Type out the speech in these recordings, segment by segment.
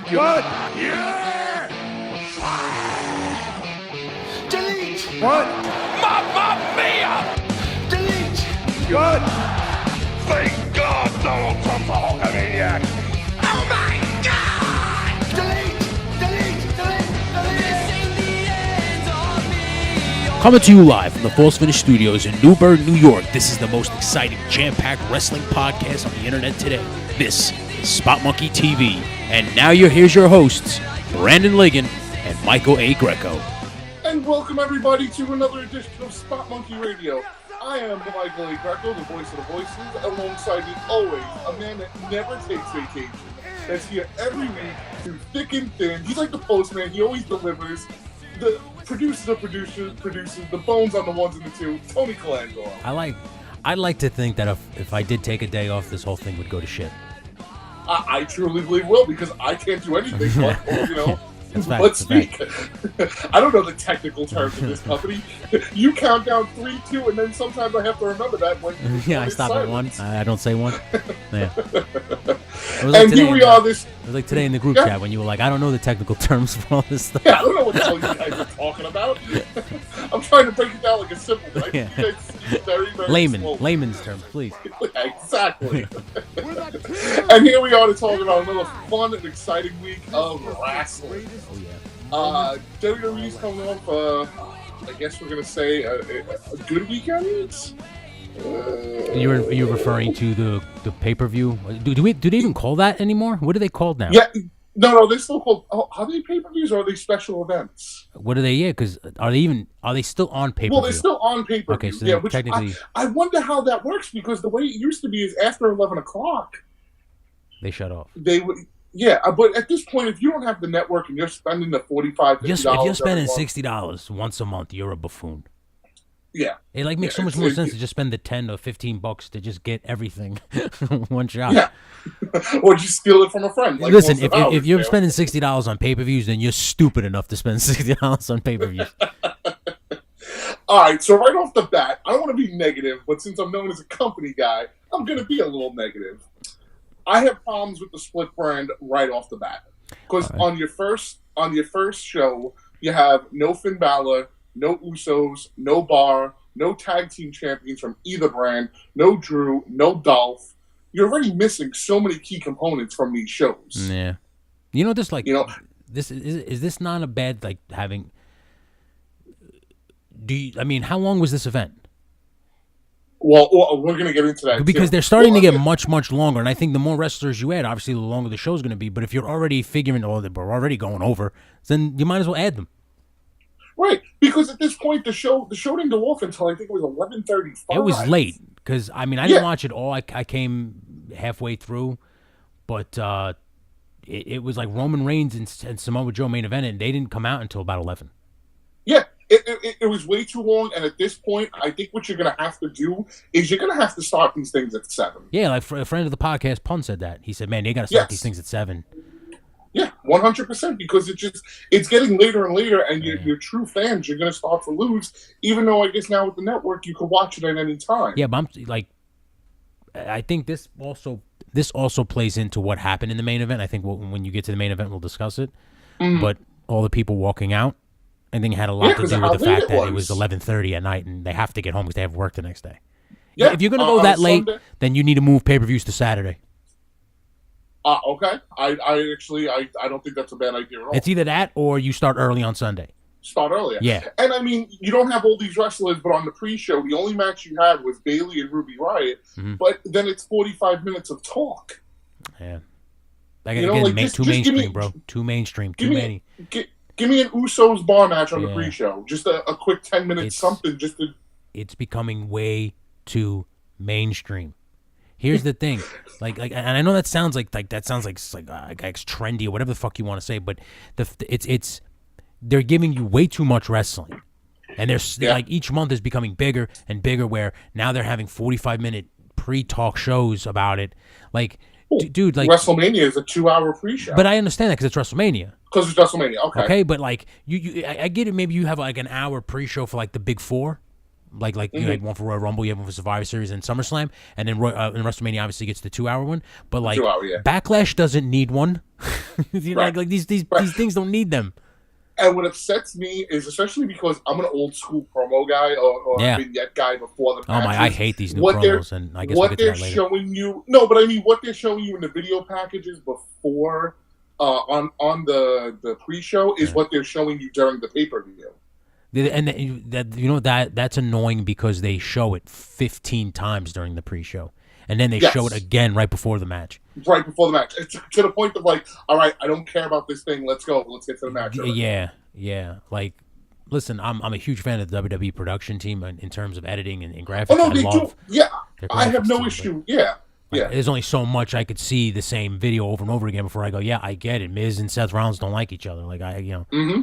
What? Yeah! Delete! What? Mamma mia! Delete! What? Thank God Donald Trump's a Hulkamaniac! Oh my God! Delete! Delete! Delete! Coming to you live from the False Finish Studios in Newburgh, New York, this is the most exciting, jam-packed wrestling podcast on the internet today. This is Spot Monkey TV. And now here's your hosts, Brandon Ligon and Michael A. Greco. And welcome everybody to another edition of Spot Monkey Radio. I am Michael A. Greco, the voice of the voices, alongside me always, a man that never takes vacation, that's here every week through thick and thin. He's like the postman, he always delivers. The producer produces the bones on the ones and the two, Tony Colangelo. I like to think that if I did take a day off, this whole thing would go to shit. I truly believe will, because I can't do anything but, let's speak. I don't know the technical terms of this company. You count down 3, 2, and then sometimes I have to remember that when I stop at 1. I don't say 1. Yeah. And here we are. It was like today in the group chat when you were like, I don't know the technical terms for all this stuff. Yeah, I don't know what the hell you guys are talking about. I'm trying to break it down like a simple thing. Yeah. You guys speak very, very slowly. Layman's terms, please. Exactly. And here we are to talk about another fun and exciting week of wrestling. Oh, yeah. WWE's coming off, I guess we're going to say, a good weekend? You're referring to the pay-per-view? Do they even call that anymore? What are they called now? Yeah, no, they're still called. Are they pay-per-views or are they special events? What are they? Yeah, because are they still on pay-per-view? Well, they're still on pay-per-view. Okay, so yeah, which technically, I wonder how that works, because the way it used to be is after 11 o'clock they shut off. They would. Yeah, but at this point, if you don't have the network and you're spending the $45, $50 if you're spending $60 once a month, you're a buffoon. Yeah, it makes so much more sense to just spend the $10 or $15 to just get everything one shot. Yeah, or just steal it from a friend. Like listen, if you're spending $60 on pay-per-views, then you're stupid enough to spend $60 on pay-per-views. All right, so right off the bat, I don't want to be negative, but since I'm known as a company guy, I'm going to be a little negative. I have problems with the split brand right off the bat, because on your first show, you have no Finn Balor, no Usos, no Bar, no tag team champions from either brand, no Drew, no Dolph. You're already missing so many key components from these shows. Yeah, this is this not a bad having? How long was this event? Well, we're going to get into that because too. They're starting to get much longer, and I think the more wrestlers you add, obviously, the longer the show's going to be. But if you're already figuring, we're already going over, then you might as well add them. Right, because at this point the show didn't go off until I think it was 11:35. It was late because I didn't watch it all. I came halfway through, but it was like Roman Reigns and Samoa Joe main event, and they didn't come out until about 11. Yeah, it was way too long, and at this point, I think what you're going to have to do is you're going to have to start these things at 7. Yeah, like a friend of the podcast, Pun, said that. He said, "Man, they got to start these things at 7." Yeah, 100%, because it's getting later and later, and your true fans, you're going to start to lose, even though I guess now with the network, you can watch it at any time. Yeah, but I think this also plays into what happened in the main event. I think when you get to the main event, we'll discuss it. Mm-hmm. But all the people walking out, I think it had a lot to do with the fact that it was 11:30 at night, and they have to get home because they have work the next day. Yeah, if you're going to go that late, then you need to move pay-per-views to Saturday. Okay. I don't think that's a bad idea at all. It's either that or you start early on Sunday. Start earlier. Yeah. And you don't have all these wrestlers, but on the pre-show, the only match you had was Bayley and Ruby Riott, but then it's 45 minutes of talk. Yeah. Too mainstream, bro. Too mainstream. Too many. Give me an Usos Bar match on the pre-show. Just a quick 10-minute something. It's becoming way too mainstream. Here's the thing, and I know that sounds like trendy or whatever the fuck you want to say, but they're giving you way too much wrestling, and each month is becoming bigger and bigger. Where now they're having 45-minute pre-talk shows about it, dude. WrestleMania is a 2-hour pre-show. But I understand that because it's WrestleMania. Because it's WrestleMania, okay. Okay, but I get it. Maybe you have an hour pre-show for the Big Four. Like you had one for Royal Rumble, you have one for Survivor Series and SummerSlam, and then and WrestleMania obviously gets the 2-hour one. But like 2 hour, yeah. Backlash doesn't need one. Right. Like these things don't need them. And what upsets me is, especially because I'm an old school promo guy or Yeah. a vignette guy before the Oh matches. my, I hate these new what promos, and I guess we'll what get to they're that later. showing you. No, but I mean what they're showing you in the video packages before on the pre-show is what they're showing you during the pay-per-view. And that's annoying because they show it 15 times during the pre-show, and then they show it again right before the match. Right before the match. It's to the point of like, all right, I don't care about this thing. Let's go. Let's get to the match. Yeah. Like, listen, I'm a huge fan of the WWE production team in terms of editing and graphics. Oh no, they I do. love Yeah, their I have graphics no team, issue. but, Yeah. There's only so much I could see the same video over and over again before I go, yeah, I get it. Miz and Seth Rollins don't like each other. Like Mm-hmm.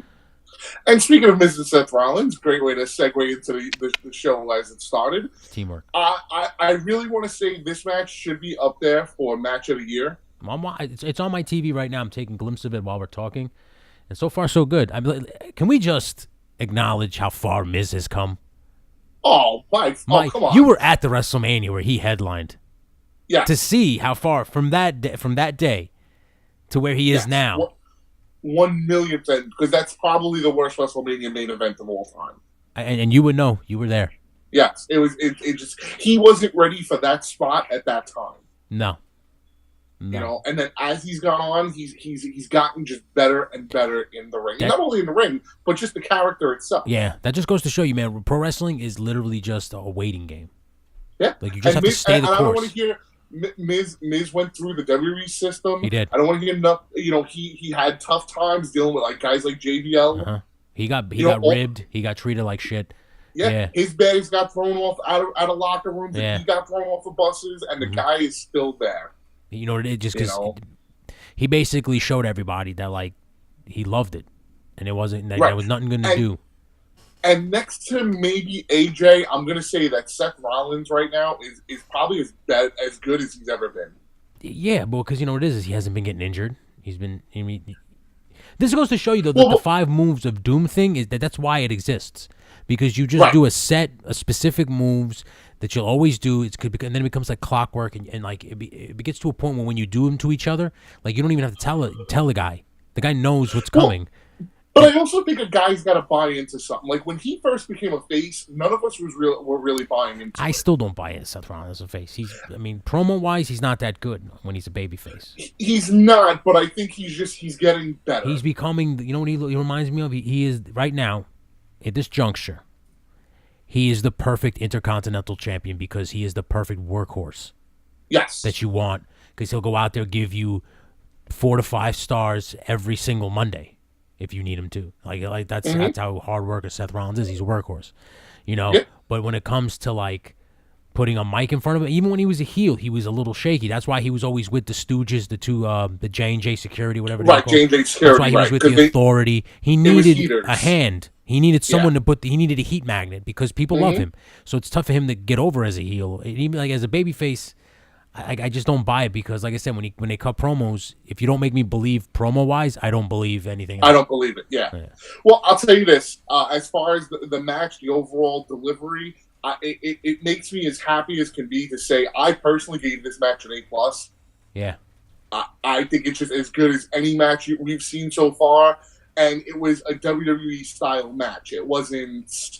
And speaking of Miz and Seth Rollins, great way to segue into the show as it started. Teamwork. I really want to say this match should be up there for match of the year. It's on my TV right now. I'm taking a glimpse of it while we're talking, and so far so good. Can we just acknowledge how far Miz has come? Oh, Mike! Oh, come on! You were at the WrestleMania where he headlined. Yeah. To see how far from that day to where he is now. 1,000,000%, because that's probably the worst WrestleMania main event of all time. And you would know. You were there. Yes, it was. It just he wasn't ready for that spot at that time. No. You know, and then as he's gone on, he's gotten just better and better in the ring. Not only in the ring, but just the character itself. Yeah, that just goes to show you, man. Pro wrestling is literally just a waiting game. Yeah, like you just have to stay the course. I don't want to hear Miz went through the WWE system. He did. I don't want to hear enough. You know, he had tough times dealing with like guys like JBL. Uh-huh. He got ribbed. He got treated like shit. Yeah, his bags got thrown off out of locker rooms. Yeah. And he got thrown off of buses, and the guy is still there. You know, it just because he basically showed everybody that like he loved it, and it wasn't that there was nothing going to do. And next to maybe AJ, I'm going to say that Seth Rollins right now is probably as good as he's ever been. Yeah, but because you know what it is he hasn't been getting injured. He's been. I mean, this goes to show you the 5 moves of Doom thing is that's why it exists, because you just do a specific moves that you'll always do. And then it becomes like clockwork, and like it gets to a point where when you do them to each other, like you don't even have to tell the guy. The guy knows what's coming. But I also think a guy's got to buy into something. Like when he first became a face, none of us were really buying into it. I still don't buy into Seth Rollins as a face. Promo wise, he's not that good when he's a baby face. He's not, but I think he's getting better. He's becoming. You know what he reminds me of? He is right now at this juncture. He is the perfect Intercontinental Champion because he is the perfect workhorse. Yes. That you want, because he'll go out there give you 4 to 5 stars every single Monday if you need him to. Like that's how hard worker Seth Rollins is. He's a workhorse, you know. Yeah. But when it comes to like putting a mic in front of him, even when he was a heel, he was a little shaky. That's why he was always with the Stooges, the two, the J&J Security, whatever. Right, J&J Security. That's why he was with the Authority. He needed a hand. He needed someone to he needed a heat magnet because people love him. So it's tough for him to get over as a heel. And even like as a babyface, I just don't buy it because, like I said, when they cut promos, if you don't make me believe promo-wise, I don't believe anything else. I don't believe it, yeah. Well, I'll tell you this. As far as the match, the overall delivery, it makes me as happy as can be to say I personally gave this match an A+. Yeah. I think it's just as good as any match we've seen so far, and it was a WWE-style match. It wasn't...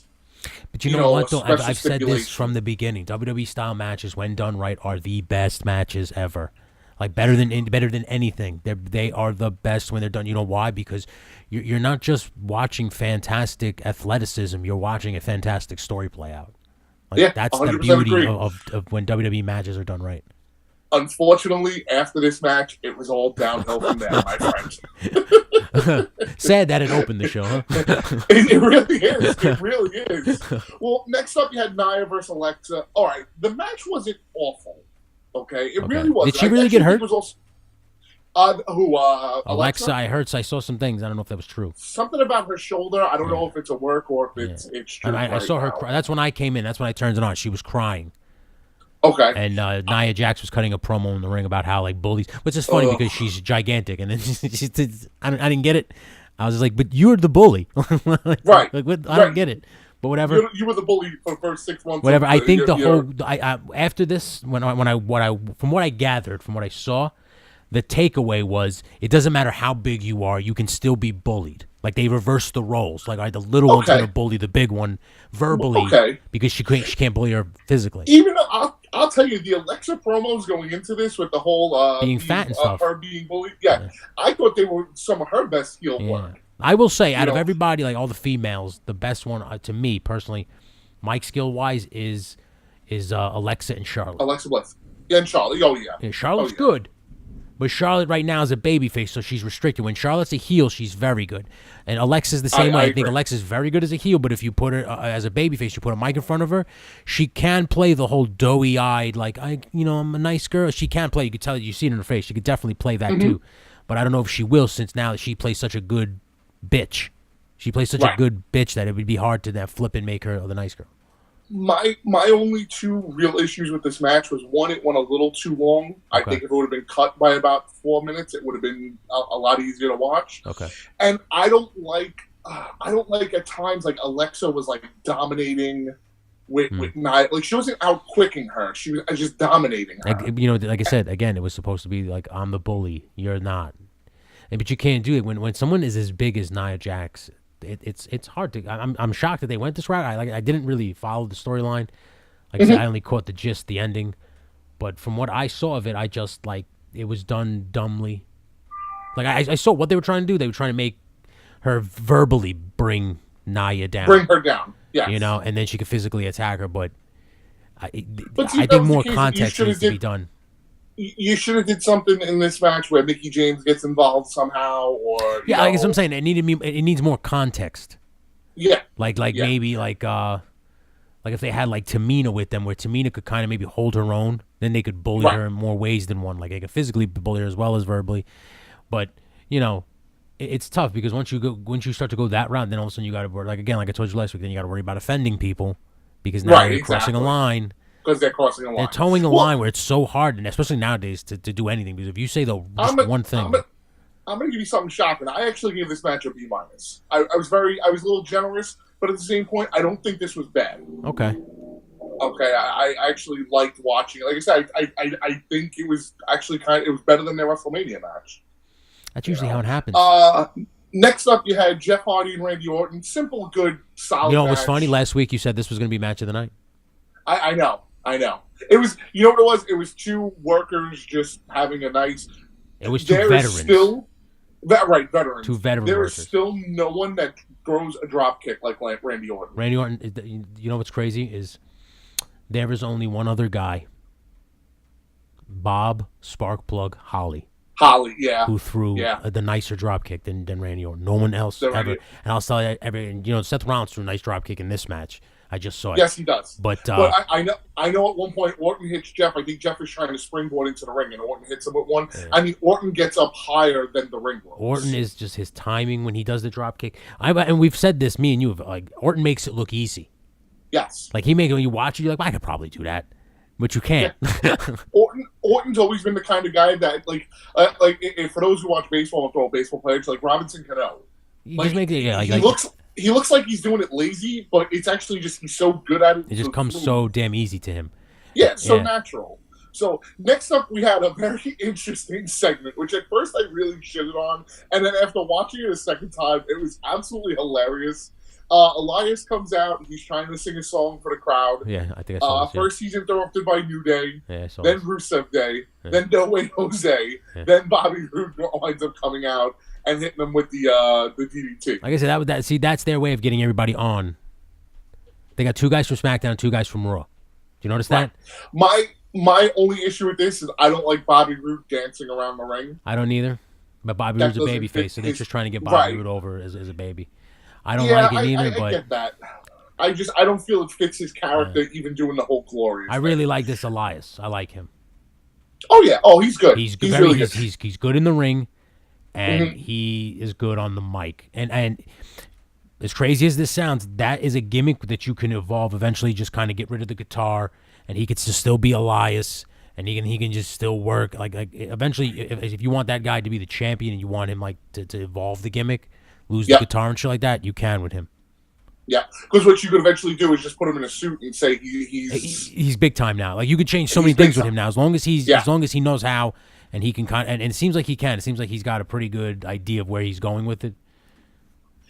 But you know what, though? I've said this from the beginning. WWE style matches, when done right, are the best matches ever. Like better than anything. They are the best when they're done. You know why? Because you're not just watching fantastic athleticism. You're watching a fantastic story play out. Like, that's the beauty of when WWE matches are done right. Unfortunately, after this match, it was all downhill from there, my friend. Sad that it opened the show, huh? It really is. It really is. Well, next up, you had Nia versus Alexa. All right, the match wasn't awful. Okay, it really wasn't. Did she really get hurt? Alexa? I saw some things. I don't know if that was true. Something about her shoulder. I don't know if it's a work or if it's true. I saw her cry. That's when I came in. That's when I turned it on. She was crying. Okay. And Nia Jax was cutting a promo in the ring about how like bullies, which is funny because she's gigantic, and then I didn't get it. I was just like, but you're the bully, right? Like, what? I don't get it. But whatever. You were the bully for the first 6 months. Whatever. I think after this, from what I gathered, from what I saw, the takeaway was it doesn't matter how big you are, you can still be bullied. Like they reversed the roles. Like the little one's gonna bully the big one verbally because she can't bully her physically. Even I'll tell you, the Alexa promos going into this with the whole being fat and stuff, her being bullied. Yeah, I thought they were some of her best heel work. I will say, out of everybody, like all the females, the best one to me personally, mic skill wise, is Alexa and Charlotte. Alexa Bliss. Yeah, and Charlotte. Oh yeah. Yeah, Charlotte's good. But Charlotte right now is a babyface, so she's restricted. When Charlotte's a heel, she's very good. And Alexa's the same way. I think Alexa's very good as a heel, but if you put her as a babyface, you put a mic in front of her, she can play the whole doughy-eyed, like, I'm a nice girl. She can play. You could tell, you see it in her face. She could definitely play that too. But I don't know if she will, since now that she plays such a good bitch. She plays such a good bitch that it would be hard to then flip and make her the nice girl. My only two real issues with this match was, one, it went a little too long. I think if it would have been cut by about 4 minutes, it would have been a lot easier to watch. Okay. And I don't like at times like Alexa was like dominating with Nia. Like she wasn't out quicking her; she was just dominating her. Like I said again, it was supposed to be like, I'm the bully, you're not. But you can't do it when someone is as big as Nia Jax. It's hard to. I'm shocked that they went this route. I didn't really follow the storyline. Like I said, I only caught the ending. But from what I saw of it, I just it was done dumbly. Like I saw what they were trying to do. They were trying to make her verbally bring Nia down. Bring her down. Yeah. And then she could physically attack her. But I think more context needs to be done. You should have did something in this match where Mickie James gets involved somehow, or I guess I'm saying it needs more context. Yeah, maybe if they had like Tamina with them, where Tamina could kind of maybe hold her own, then they could bully her in more ways than one. Like they could physically bully her as well as verbally, but it's tough because once you start to go that route, then all of a sudden you got to worry. Like I told you last week, then you got to worry about offending people because now you're crossing a line. Because they're crossing a line. They're towing a line where it's so hard, and especially nowadays, to do anything. Because if you say one thing, I'm going to give you something shocking. I actually gave this match a B-. I was a little generous, but at the same point, I don't think this was bad. Okay. I actually liked watching it. Like I said, I think it was actually it was better than their WrestleMania match. That's usually how it happens. Next up, you had Jeff Hardy and Randy Orton. Simple, good, solid match. It was funny? Last week you said this was going to be match of the night. I know. It was, you know what it was? It was two workers just having a nice... It was two veterans. Veterans. Two veteran There workers. is still no one that throws a drop kick like Randy Orton. Randy Orton, you know what's crazy is there is only one other guy, Bob Sparkplug Holly. Yeah. Who threw the nicer drop kick than Randy Orton. No one else ever. And I'll tell you, Seth Rollins threw a nice drop kick in this match. I just saw it. Yes, he does. But I know at one point Orton hits Jeff. I think Jeff is trying to springboard into the ring, and Orton hits him with one. Yeah. I mean, Orton gets up higher than the ring ropes. Orton is just his timing when he does the drop kick. And we've said this, me and you, like Orton makes it look easy. Yes. Like when you watch it, you're like, well, I could probably do that. But you can't. Yeah. Orton's always been the kind of guy that, for those who watch baseball and throw baseball players, like Robinson Cano. He looks like he's doing it lazy, but it's actually just he's so good at it. It just comes so damn easy to him. Yeah, natural. So next up, we had a very interesting segment, which at first I really shitted on, and then after watching it a second time, it was absolutely hilarious. Elias comes out. He's trying to sing a song for the crowd. Yeah, I think I saw this. First, he's interrupted by New Day. Yeah, I saw then this. Rusev Day. Yeah. Then No Way Jose. Yeah. Then Bobby Roode winds up coming out and hitting them with the DDT. Like I said, that's their way of getting everybody on. They got two guys from SmackDown and two guys from Raw. Do you notice that? My only issue with this is I don't like Bobby Roode dancing around the ring. I don't either. But Bobby Roode's a babyface, so they're just trying to get Bobby Roode over as a baby. I don't like it either, but I get that. I don't feel it fits his character, even doing the whole glorious. I really like this Elias. I like him. Oh yeah. Oh, he's good. He's good in the ring, and he is good on the mic. And as crazy as this sounds, that is a gimmick that you can evolve eventually. Just kind of get rid of the guitar, and he could still be Elias, and he can just still work. Like eventually, if you want that guy to be the champion, and you want him to evolve the gimmick. Lose the guitar and shit like that, you can with him. Yeah, because what you could eventually do is just put him in a suit and say he's big time now. Like you could change so many He's big things with time. him now, as long as Yeah. he knows how, and he can and it seems like he can. It seems like he's got a pretty good idea of where he's going with it.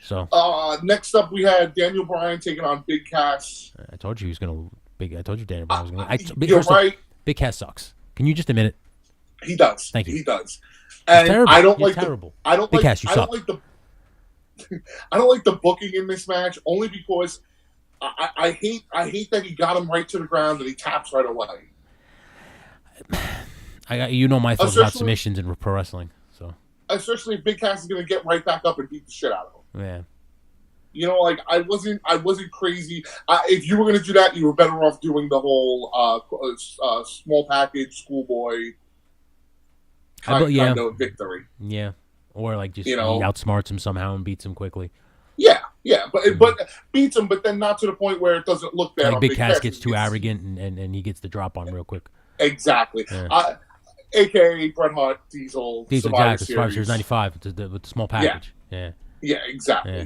So next up we had Daniel Bryan taking on Big Cass. I told you he was gonna I told you Daniel Bryan was gonna. You're right. Big Cass sucks. Can you just admit it? He does. Thank you. He does. And terrible. I don't He's like terrible. I don't Big like. Cass, you I suck. don't like the. I don't like the booking in this match only because I hate that he got him right to the ground and he taps right away. You know my thoughts about Especially- submissions in pro wrestling. So Especially if Big Cass is going to get right back up and beat the shit out of him. yeah. You know, like I wasn't crazy. If you were going to do that, you were better off doing the whole small package schoolboy kind of victory. Yeah. Or like just You know? he outsmarts him somehow and beats him quickly. Yeah, but beats him, but then not to the point where it doesn't look bad. Like on Big Cass gets Cass. too arrogant and he gets the drop on real quick. Exactly. Yeah. AKA Bret Hart, Diesel, Survivor exactly. Survivor Series Series. 95 with the small package. Yeah. Yeah, exactly. Yeah.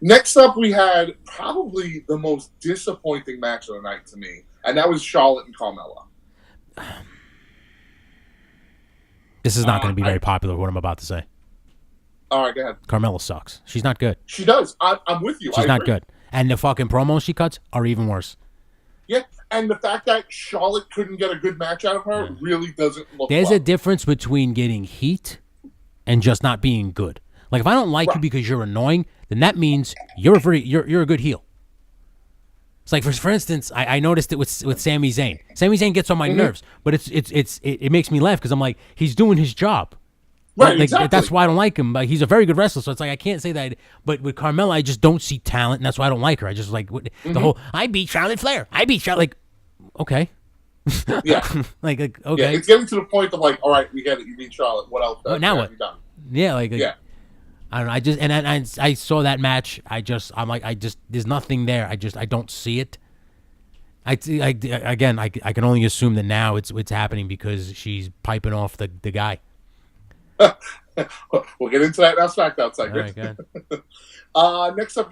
Next up, we had probably the most disappointing match of the night to me, and that was Charlotte and Carmella. This is not going to be very popular, what I'm about to say. All right, go ahead. Carmella sucks. She's not good. She does. I'm with you. She's I not agree. good. And the fucking promos she cuts are even worse. Yeah, and the fact that Charlotte couldn't get a good match out of her really doesn't look There's well. a difference between getting heat and just not being good. Like if I don't like you because you're annoying, then that means you're a good heel. It's like for instance, I noticed it with Sami Zayn. Sami Zayn gets on my nerves, but it makes me laugh because I'm like he's doing his job. Right, Like, exactly. That's why I don't like him. He's a very good wrestler, so it's like I can't say that. But with Carmella, I just don't see talent, and that's why I don't like her. I just like the whole I beat Charlotte Flair. I beat Charlotte. Like, okay, Yeah. like Yeah, okay, it's getting to the point of like, all right, we get it. You beat Charlotte. What else? now have what? you done? yeah, like Yeah. I don't know. I just and I saw that match. I'm like there's nothing there. I don't see it. I can only assume that now it's happening because she's piping off the guy. We'll get into that in our SmackDown All segment. right, good. Next up,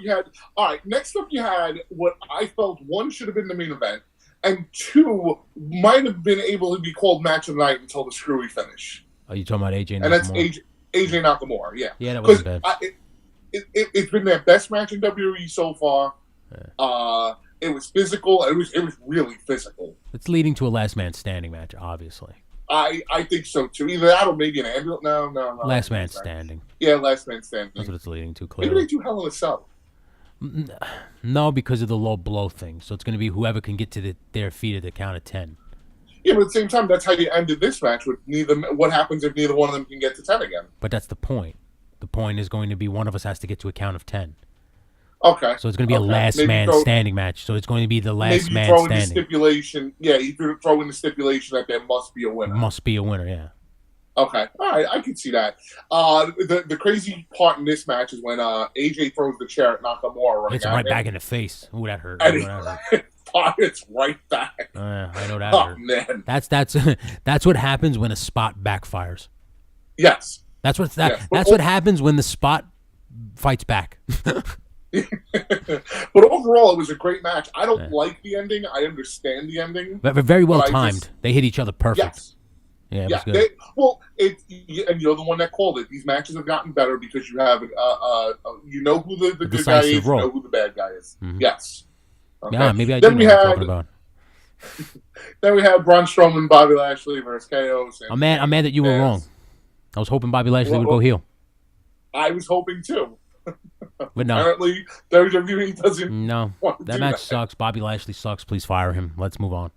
you had what I felt one should have been the main event, and two might have been able to be called match of the night until the screwy finish, Are you talking about AJ? and that's Nakamura? AJ Nakamura. Yeah, Yeah, that wasn't bad. It's been their best match in WWE so far. It was physical. It was really physical. It's leading to a last man standing match, obviously. I think so too. Either that or maybe an ambulance. No. Last man standing. Yeah, last man standing. That's what it's leading to. Maybe Clearly, they do Hell in a Cell. no, because of the low blow thing. So it's going to be whoever can get to their feet at the count of 10. Yeah, but at the same time, that's how you ended this match. With neither. What happens if neither one of them can get to 10 again? But that's the point. The point is going to be one of us has to get to a count of 10. Okay. So it's going to be a last Maybe man throw- standing match. So it's going to be the last Maybe man throw in the standing. stipulation. Yeah, you could throw in the stipulation that there must be a winner. Must be a winner, yeah. Okay, all right, I can see that. The crazy part in this match is when AJ throws the chair at Nakamura. Running It's at right him, back in the face. Ooh, that hurt. and Ooh, he that hurt. it's right back. I know that Oh hurt. man, That's what happens when a spot backfires. yes. That's what Yeah, but that's what happens when the spot fights back. But overall, it was a great match. I don't like the ending. I understand the ending. But very well But I timed. just- They hit each other perfect. Yes. Yeah, it Yeah, was good. and you're the one that called it. These matches have gotten better because you have, you know who the good guy decisive is, role. you know who the bad guy is. Mhm. Yes. Okay. Yeah, maybe I do Then know we what I'm had, talking about. then we had Braun Strowman, Bobby Lashley versus Chaos. And, I'm mad that you were and wrong. I was hoping Bobby Lashley would Well, go heel. I was hoping too. But no. Apparently, WWE doesn't No. want to That do match that. sucks. Bobby Lashley sucks. Please fire him. Let's move on.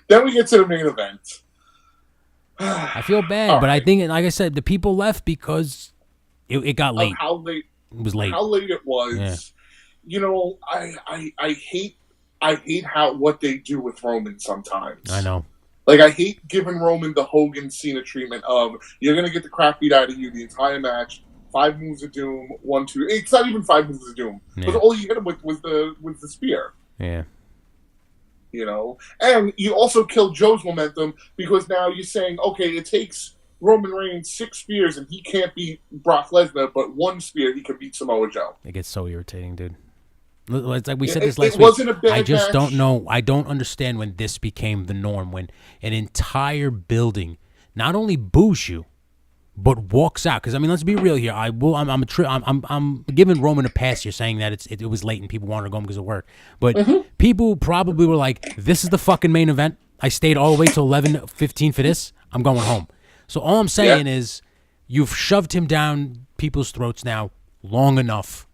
Then we get to the main event. I feel bad, All but I right. think, like I said, the people left because it got late. How late? It was late. How late it was. Yeah. You know, I hate what they do with Roman sometimes. I know. Like, I hate giving Roman the Hogan Cena treatment of, you're going to get the crap beat out of you the entire match, 5 moves of doom, 1, 2. It's not even 5 moves of doom. Because Yeah. all you hit him with was the spear, Yeah. you know? And you also killed Joe's momentum because now you're saying, okay, it takes Roman Reigns 6 spears and he can't beat Brock Lesnar, but 1 spear he can beat Samoa Joe. It gets so irritating, dude. It's like we said this It last week. wasn't a bad I just match. don't know. I don't understand when this became the norm, when an entire building not only boos you, but walks out. Because I mean, let's be real here. I'm giving Roman a pass here, saying that it was late and people wanted to go home because of work. But people probably were like, "This is the fucking main event. I stayed all the way till 11:15 for this. I'm going home." So all I'm saying is, you've shoved him down people's throats now long enough.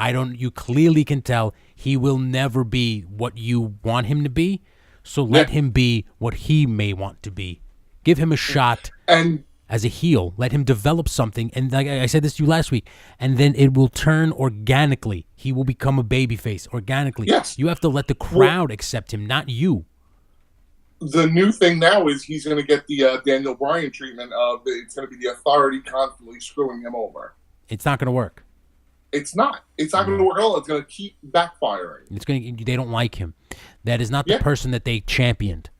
You clearly can tell he will never be what you want him to be. So let him be what he may want to be. Give him a shot And as a heel. Let him develop something. And like I said this to you last week, and then it will turn organically. He will become a babyface organically. Yes. You have to let the crowd accept him, not you. the new thing now is he's going to get the Daniel Bryan treatment of it's going to be the Authority constantly screwing him over. It's not going to work. It's not. It's not going to work at all. It's going to keep backfiring. They don't like him. That is not the person that they championed.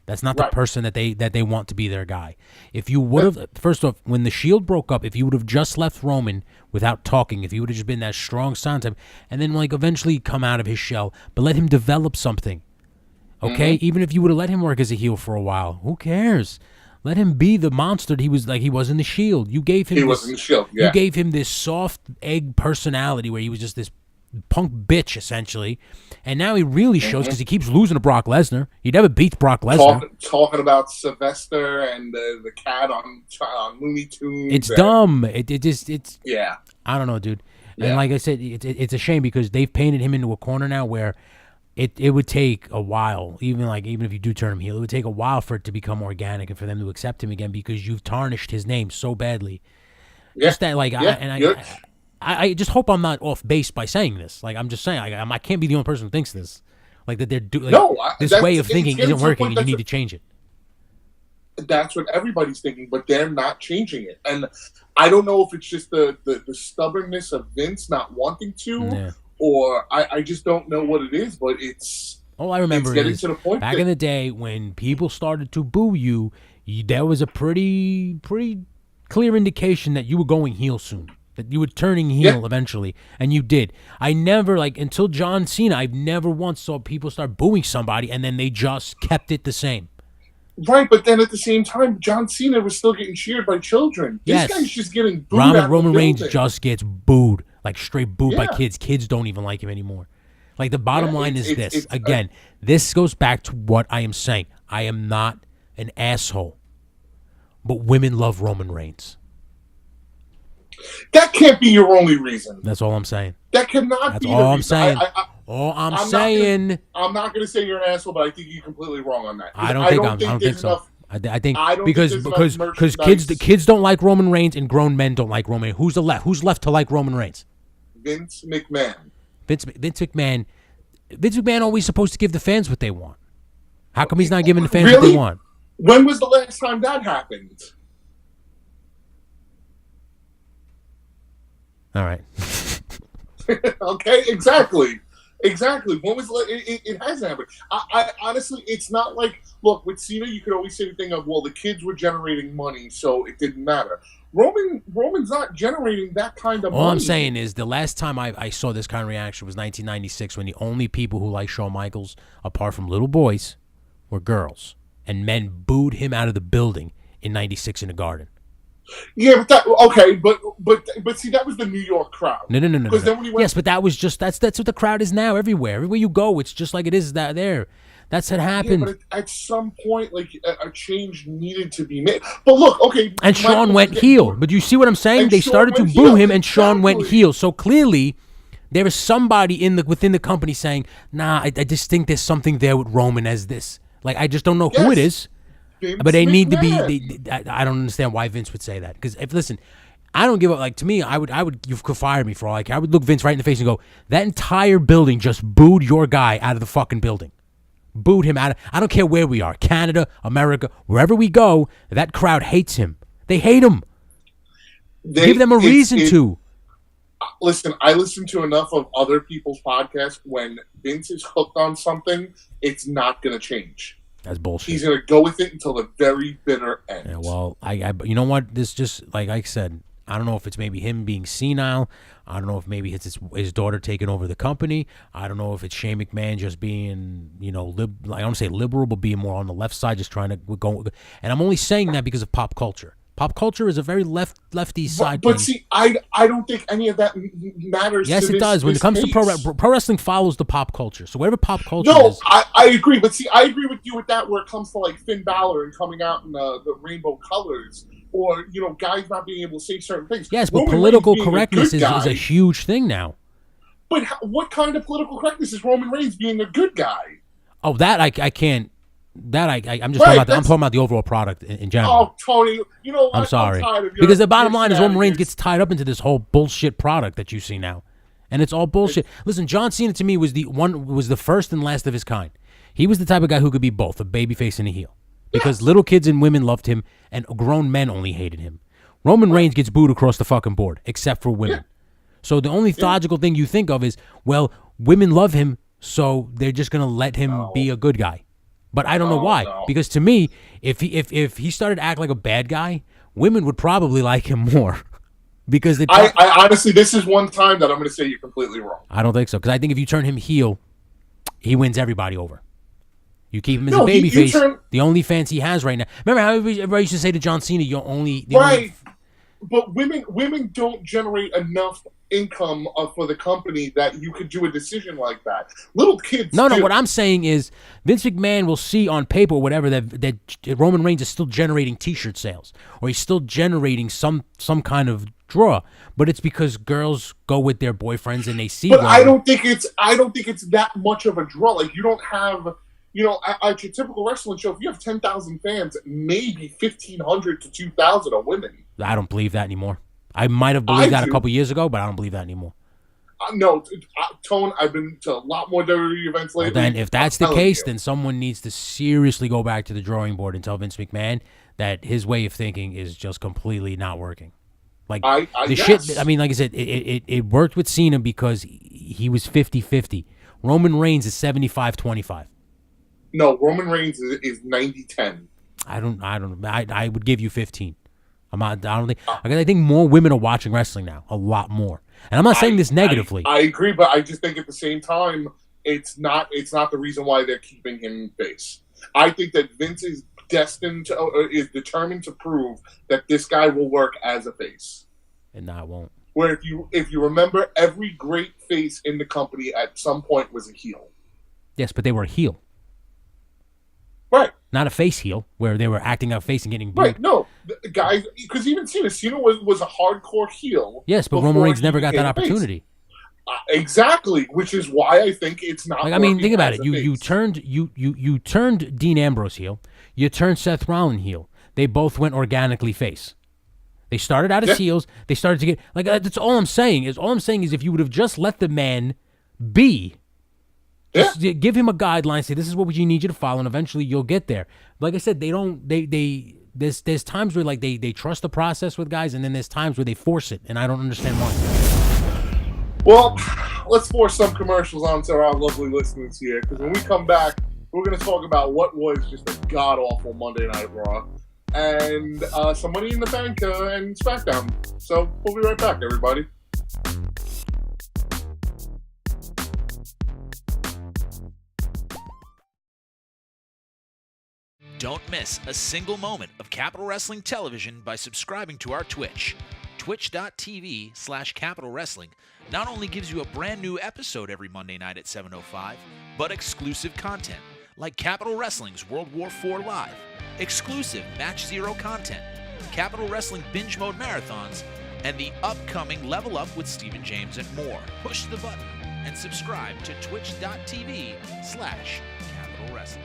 That's not the person that they want to be their guy. If you would have, first off, when the Shield broke up, if you would have just left Roman without talking, if he would have just been that strong son type, and then like eventually come out of his shell, but let him develop something. Okay, even if you would have let him work as a heel for a while, who cares? Let him be the monster that he was in the Shield. You gave him was in the Shield. Yeah. You gave him this soft egg personality where he was just this punk bitch essentially, and now he really shows because he keeps losing to Brock Lesnar. He never beats Brock Lesnar. Talking about Sylvester and the cat on Looney Tunes. It's dumb. It's yeah. I don't know, dude. Yeah. And like I said, it's a shame because they've painted him into a corner now where it would take a while, even if you do turn him heel, it would take a while for it to become organic and for them to accept him again because you've tarnished his name so badly. Yeah. Just that, I just hope I'm not off base by saying this. Like I'm just saying, I can't be the only person who thinks this. Like that they're doing this way of thinking isn't working. And you need to change it. That's what everybody's thinking, but they're not changing it. And I don't know if it's just the stubbornness of Vince not wanting to, or I just don't know what it is. But it's all I remember is to the point back in the day when people started to boo you, there was a pretty clear indication that you were going heel soon. That you were turning heel eventually, and you did. I never, until John Cena, I've never once saw people start booing somebody, and then they just kept it the same. Right, but then at the same time, John Cena was still getting cheered by children. This guy's just getting booed Roman Reigns just gets booed, straight booed by kids. Kids don't even like him anymore. The bottom line is this. Again, this goes back to what I am saying. I am not an asshole, but women love Roman Reigns. That can't be your only reason. That's all I'm saying. That cannot be the all reason. I'm saying. I'm saying. I'm not going to say you're an asshole, but I think you're completely wrong on that. I don't think so. I think because kids don't like Roman Reigns and grown men don't like Roman. Who's left to like Roman Reigns? Vince McMahon. Vince McMahon always supposed to give the fans what they want. How come he's not giving the fans what they want? When was the last time that happened? All right. Okay, exactly. When was it hasn't happened. I honestly, it's not like, look, with Cena, you could always say the thing of, well, the kids were generating money, so it didn't matter. Roman's not generating that kind of money. All I'm saying is the last time I saw this kind of reaction was 1996 when the only people who liked Shawn Michaels, apart from little boys, were girls. And men booed him out of the building in 96 in the Garden. Yeah, but but see, that was the New York crowd. No. Then when he went, yes, but that was just that's what the crowd is now everywhere. Everywhere you go, it's just like it is there. That's what happened. Yeah, but at some point, a change needed to be made. But look, okay, and Shawn went heel. But you see what I'm saying? They started to boo him, and Shawn went heel. So clearly, there is somebody within the company saying, "Nah, I just think there's something there with Roman as this." I just don't know who it is. But they need to be. I don't understand why Vince would say that. Because listen, I don't give up. To me, I would. You could fire me for all I care. I would look Vince right in the face and go, "That entire building just booed your guy out of the fucking building, booed him out. I don't care where we are, Canada, America, wherever we go. That crowd hates him. They hate him. Give them a reason to." Listen, I listen to enough of other people's podcasts. When Vince is hooked on something, it's not going to change. That's bullshit. He's going to go with it until the very bitter end. Yeah, well, I you know what? This just, like I said, I don't know if it's maybe him being senile. I don't know if maybe it's his daughter taking over the company. I don't know if it's Shane McMahon just being, I don't want to say liberal, but being more on the left side, just trying to go. And I'm only saying that because of pop culture. Pop culture is a very lefty side But thing. see, I don't think any of that matters. Yes, to it does. When it comes to pro wrestling, follows the pop culture. So whatever pop culture is. I agree. But see, I agree with you with that where it comes to like Finn Balor and coming out in the rainbow colors. Or, guys not being able to say certain things. Yes, but Roman political Reigns being correctness a is good guy. a huge thing now. But what kind of political correctness is Roman Reigns being a good guy? Oh, that I can't. That I'm just Right, talking about. I'm talking about the overall product in general. Oh, Tony, I'm sorry. tired of your, Because the bottom your line is Roman Reigns shenanigans. gets tied up into this whole bullshit product that you see now. And it's all bullshit. Listen, John Cena to me was the first and last of his kind. He was the type of guy who could be both a babyface and a heel. Because little kids and women loved him and grown men only hated him. Roman Reigns gets booed across the fucking board, except for women. Yeah. So the only logical thing you think of is, well, women love him, so they're just gonna let him be a good guy. But I don't know why. No. Because to me, if he started to act like a bad guy, women would probably like him more. Because I honestly, this is one time that I'm going to say you're completely wrong. I don't think so. Because I think if you turn him heel, he wins everybody over. You keep him as a babyface. The only fans he has right now. Remember how everybody used to say to John Cena, "You're only But women don't generate enough income for the company that you could do a decision like that. Little kids. No. do. What I'm saying is, Vince McMahon will see on paper or whatever that Roman Reigns is still generating T-shirt sales, or he's still generating some kind of draw. But it's because girls go with their boyfriends and they see. But I don't think it's that much of a draw. Like you don't have. At your typical wrestling show, if you have 10,000 fans, maybe 1,500 to 2,000 are women. I don't believe that anymore. I might have believed that a couple years ago, but I don't believe that anymore. No, Tone, I've been to a lot more WWE events lately. Well, then, if that's the case, then someone needs to seriously go back to the drawing board and tell Vince McMahon that his way of thinking is just completely not working. Like, the shit, I mean, like I said, it worked with Cena because he was 50-50. Roman Reigns is 75-25. No, Roman Reigns is 90-10. I don't know. I would give you 15. I think more women are watching wrestling now, a lot more. And I'm not saying this negatively. I agree, but I just think at the same time, it's not the reason why they're keeping him face. I think that Vince is is determined to prove that this guy will work as a face. And no, it won't. Where if you remember, every great face in the company at some point was a heel. Yes, but they were a heel. Right. Not a face heel, where they were acting out face and getting booed. Right, no. Guys, because even Cena was a hardcore heel. Yes, but Roman Reigns never got that opportunity. Exactly, which is why I think it's not. Like, I mean, think about it. You turned Dean Ambrose heel. You turned Seth Rollins heel. They both went organically face. They started out as heels. They started to get like that's all I'm saying is if you would have just let the man be. Just give him a guideline. Say this is what we need you to follow, and eventually you'll get there. Like I said, there's times where like they trust the process with guys, and then there's times where they force it, and I don't understand why. Well, let's force some commercials onto our lovely listeners here, because when we come back, we're going to talk about what was just a god awful Monday Night Raw, and some Money in the Bank and SmackDown. So we'll be right back, everybody. Don't miss a single moment of Capital Wrestling Television by subscribing to our Twitch. Twitch.tv/Capital Wrestling not only gives you a brand new episode every Monday night at 7:05, but exclusive content like Capital Wrestling's World War IV Live, exclusive Match Zero content, Capital Wrestling Binge Mode Marathons, and the upcoming Level Up with Stephen James and more. Push the button and subscribe to Twitch.tv/Capital Wrestling.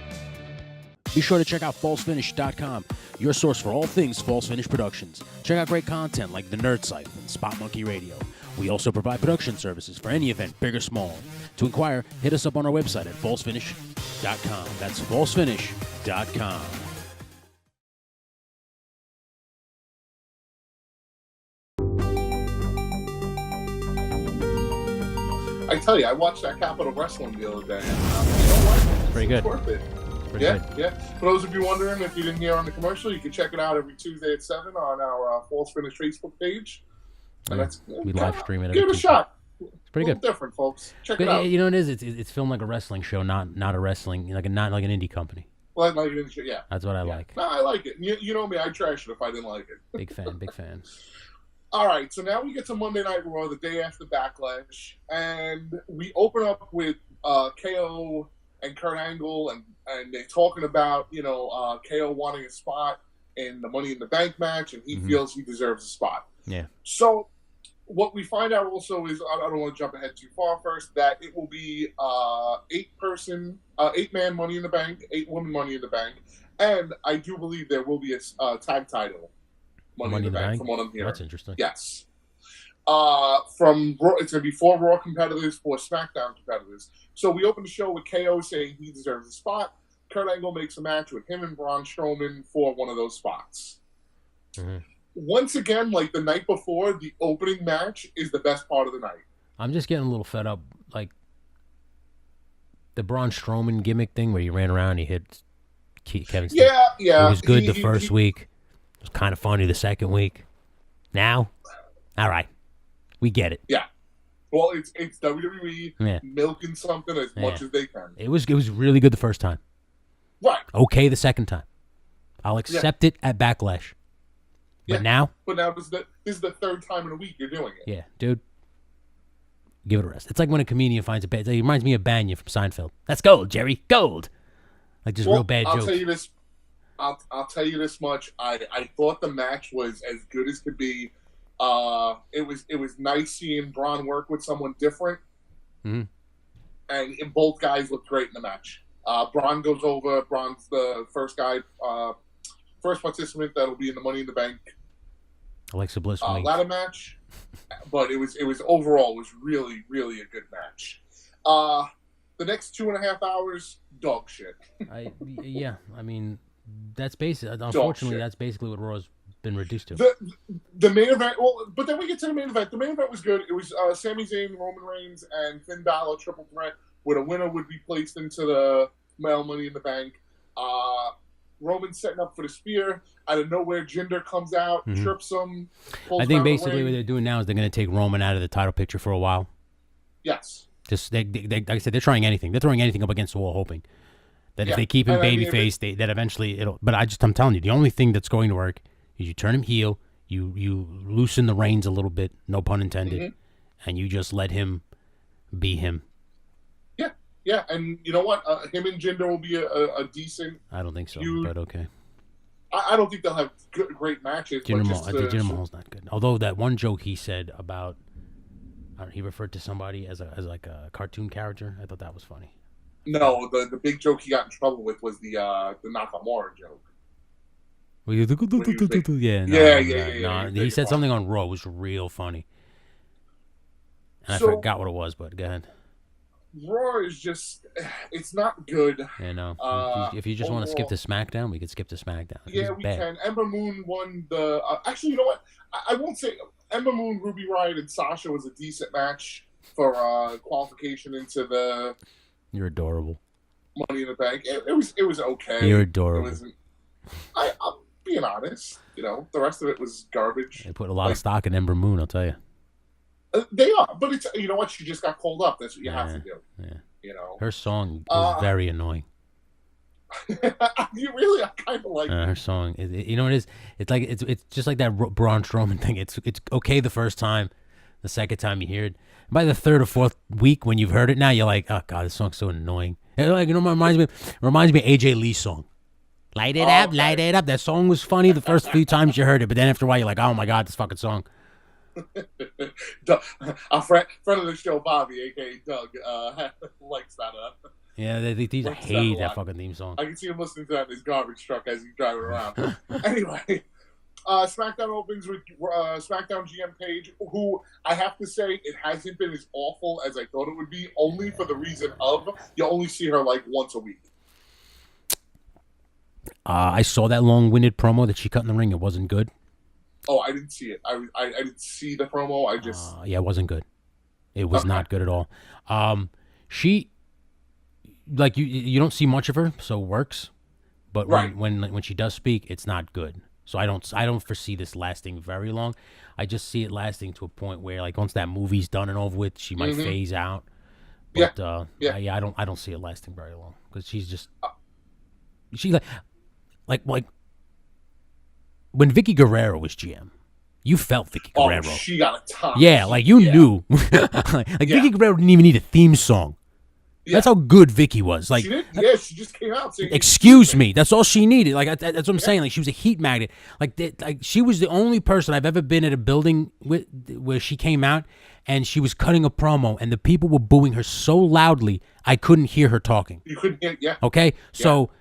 Be sure to check out FalseFinish.com, your source for all things False Finish Productions. Check out great content like The Nerd Site and Spot Monkey Radio. We also provide production services for any event, big or small. To inquire, hit us up on our website at FalseFinish.com. That's FalseFinish.com. I tell you, I watched that Capital Wrestling the other day. And, you know what? Pretty good. Worth it. Yeah. For those of you wondering, if you didn't hear on the commercial, you can check it out every Tuesday at 7 on our False Finish Facebook page. And that's we live stream it. Give it a shot. It's pretty good. Different, folks. Check But it out. you know what it is? It's filmed like a wrestling show, not a wrestling not like an indie company. Well, like it, yeah. That's what I like. No, I like it. You know me, I'd trash it if I didn't like it. Big fan. All right, so now we get to Monday Night Raw, the day after Backlash, and we open up with KO and Kurt Angle, and they're talking about KO wanting a spot in the Money in the Bank match, and he feels he deserves a spot. Yeah. So what we find out also is, I don't want to jump ahead too far first, that it will be 8-man Money in the Bank, 8-woman Money in the Bank, and I do believe there will be a tag title Money in the Bank from what I'm hearing. That's interesting. Yes. From Raw, it's going to be 4 Raw competitors, 4 SmackDown competitors. So we open the show with KO saying he deserves a spot. Kurt Angle makes a match with him and Braun Strowman for one of those spots. Mm-hmm. Once again, like the night before, the opening match is the best part of the night. I'm just getting a little fed up. Like the Braun Strowman gimmick thing where he ran around and he hit Kevin Steen. Yeah. It was good the first week. It was kind of funny the second week. Now, all right. We get it. Yeah. Well, it's WWE milking something as much as they can. It was really good the first time. Right. Okay the second time. I'll accept it at Backlash. But now? But now this is the third time in a week you're doing it. Yeah, dude. Give it a rest. It's like when a comedian finds a bad... It reminds me of Banya from Seinfeld. That's gold, Jerry. Gold. Like just real bad jokes. I'll tell you this. I'll tell you this much. I thought the match was as good as could be. It was nice seeing Braun work with someone different. Mm-hmm. And both guys looked great in the match. Braun goes over. Braun's the first participant that'll be in the Money in the Bank Alexa Bliss ladder match. But it was overall was really, really a good match. The next 2.5 hours, dog shit. I mean, that's basically. Unfortunately, that's basically what Raw's been reduced to. The main event. Well, but then we get to the main event. The main event was good. It was Sami Zayn, Roman Reigns, and Finn Balor triple threat, where a winner would be placed into the male Money in the Bank. Roman setting up for the spear. Out of nowhere, Jinder comes out, trips him. I think basically what they're doing now is they're going to take Roman out of the title picture for a while. Yes. Just they like I said, they're trying anything. They're throwing anything up against the wall, hoping that if they keep him babyface, that eventually it'll. But I'm telling you, the only thing that's going to work is you turn him heel, you loosen the reins a little bit, no pun intended, and you just let him be him. Yeah, and you know what? Him and Jinder will be a decent. I don't think so, but okay. I don't think they'll have great matches. Jinder Mahal's not good. Although that one joke he said about, he referred to somebody as like a cartoon character. I thought that was funny. No, the big joke he got in trouble with was the Nakamura joke. He said something on Raw. It was real funny. And I forgot what it was, but go ahead. Raw is just, it's not good. Yeah, no. If you just want to skip to SmackDown, we could skip to SmackDown. Yeah, we can. Ember Moon won the... actually, you know what? I won't say... Ember Moon, Ruby Riott, and Sasha was a decent match for qualification into the... You're adorable. Money in the Bank. It was okay. You're adorable. It wasn't... I'm being honest. The rest of it was garbage. They put a lot of stock in Ember Moon, I'll tell you. They are, but it's you know what? She just got called up. That's what you have to do. Yeah. Her song is very annoying. You really? I kind of like her song. You know what it is? It's like it's just like that Braun Strowman thing. It's okay the first time, the second time you hear it. By the third or fourth week when you've heard it now, you're like, oh god, this song's so annoying. It reminds me of AJ Lee's song. Light it up, light it up. That song was funny the first few times you heard it, but then after a while you're like, oh my god, this fucking song. Our friend of the show, Bobby, aka Doug, likes that. Yeah, they hate that fucking theme song. I can see him listening to that in his garbage truck as he's driving around. Anyway, SmackDown opens with SmackDown GM Paige, who I have to say it hasn't been as awful as I thought it would be. Only for the reason of you only see her like once a week. I saw that long-winded promo that she cut in the ring. It wasn't good. Oh, I didn't see it. I didn't see the promo. I just it wasn't good. It was not good at all. She you don't see much of her, so it works. But when she does speak, it's not good. So I don't foresee this lasting very long. I just see it lasting to a point where, like, once that movie's done and over with, she might phase out. But I don't see it lasting very long because she's like when Vicky Guerrero was GM, you felt Vicky Guerrero. Oh, she got a ton. Yeah, like you knew. Vicky Guerrero didn't even need a theme song. Yeah. That's how good Vicky was. Like, she just came out saying, "Excuse me." That's all she needed. Like, that's what I'm saying. Like, she was a heat magnet. Like she was the only person I've ever been at a building with where she came out and she was cutting a promo, and the people were booing her so loudly I couldn't hear her talking. You couldn't hear, yeah. Okay, so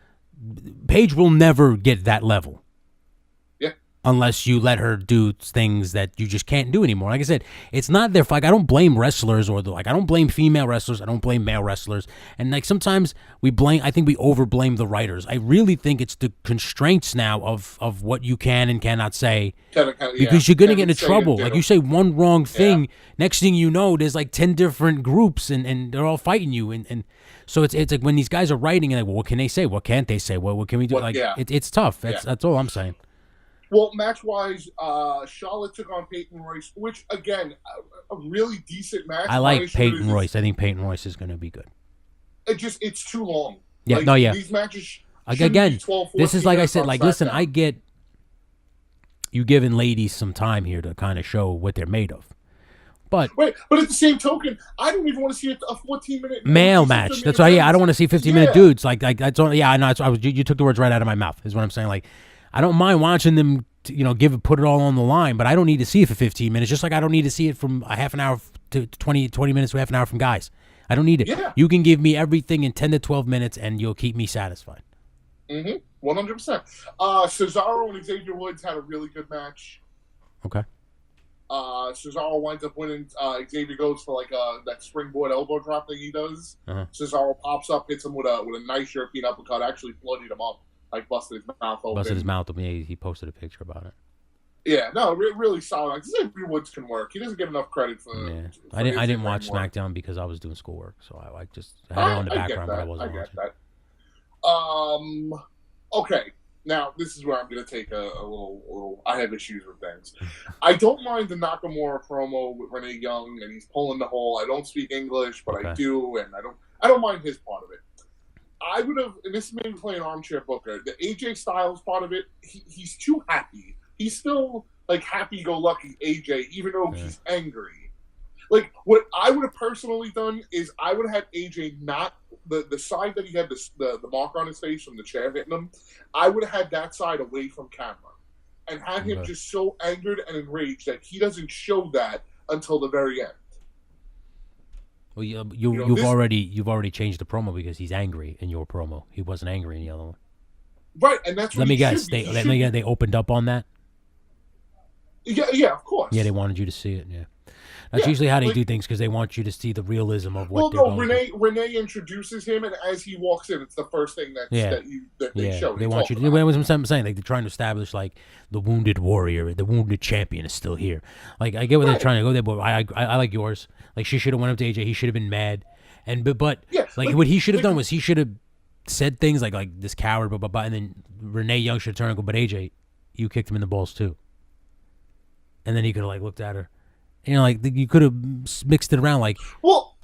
Paige will never get that level. Unless you let her do things that you just can't do anymore. Like I said, it's not their fault. I don't blame wrestlers I don't blame female wrestlers. I don't blame male wrestlers. And like sometimes I think we overblame the writers. I really think it's the constraints now of what you can and cannot say because you're going to get into trouble. Like you say one wrong thing, next thing you know, there's like 10 different groups and they're all fighting you. And so it's like when these guys are writing, like, well, what can they say? What can't they say? What can we do? It's tough. That's all I'm saying. Well, match-wise, Charlotte took on Peyton Royce, which, again, a really decent match. I like Peyton Royce. I think Peyton Royce is going to be good. It's too long. Yeah, These matches again, be 12, this is like I said, like, listen, I get you giving ladies some time here to kind of show what they're made of. But at the same token, I don't even want to see a 14-minute male match. That's why, I don't want to see 15-minute dudes. Like that's all. Yeah, I know. You took the words right out of my mouth. Is what I'm saying. Like, I don't mind watching them, put it all on the line, but I don't need to see it for 15 minutes. Just like I don't need to see it from a half an hour to 20 minutes to half an hour from guys. I don't need it. Yeah. You can give me everything in 10 to 12 minutes, and you'll keep me satisfied. 100%. Cesaro and Xavier Woods had a really good match. Okay. Cesaro winds up winning. Xavier goes for that springboard elbow drop that he does. Cesaro pops up, hits him with a nice European uppercut. Actually bloodied him up. Like busted his mouth open. Busted his mouth open. Yeah, he posted a picture about it. Yeah, no, really solid. Like, Xavier Woods can work. He doesn't get enough credit for. Yeah. I didn't watch SmackDown because I was doing schoolwork, so I just had it on the background, but I wasn't watching. That. Okay, now this is where I'm going to take a little. I have issues with things. I don't mind the Nakamura promo with Renee Young, and he's pulling the whole. I don't speak English, but I do, and I don't mind his part of it. I would have, and this is maybe playing armchair booker, the AJ Styles part of it, he's too happy. He's still, like, happy-go-lucky AJ, even though he's angry. Like, what I would have personally done is I would have had AJ not, the side that he had the mark on his face from the chair hitting him, I would have had that side away from camera. And had him just so angered and enraged that he doesn't show that until the very end. Well, you've already changed the promo because he's angry in your promo. He wasn't angry in the other one. Right, and that's what Let me guess. They opened up on that. Yeah, of course. Yeah, they wanted you to see it. Yeah, that's usually how they do things because they want you to see the realism of what they're going. Renee introduces him, and as he walks in, it's the first thing that they show. They want you to. What I'm saying, like they're trying to establish like the wounded warrior, the wounded champion is still here. Like I get what they're trying to go there, but I like yours. Like she should have went up to AJ. He should have been mad, but what he should have done was he should have said things like this coward, blah blah blah, and then Renee Young should turn and go, but AJ, you kicked him in the balls too. And then he could have looked at her, you could have mixed it around Well,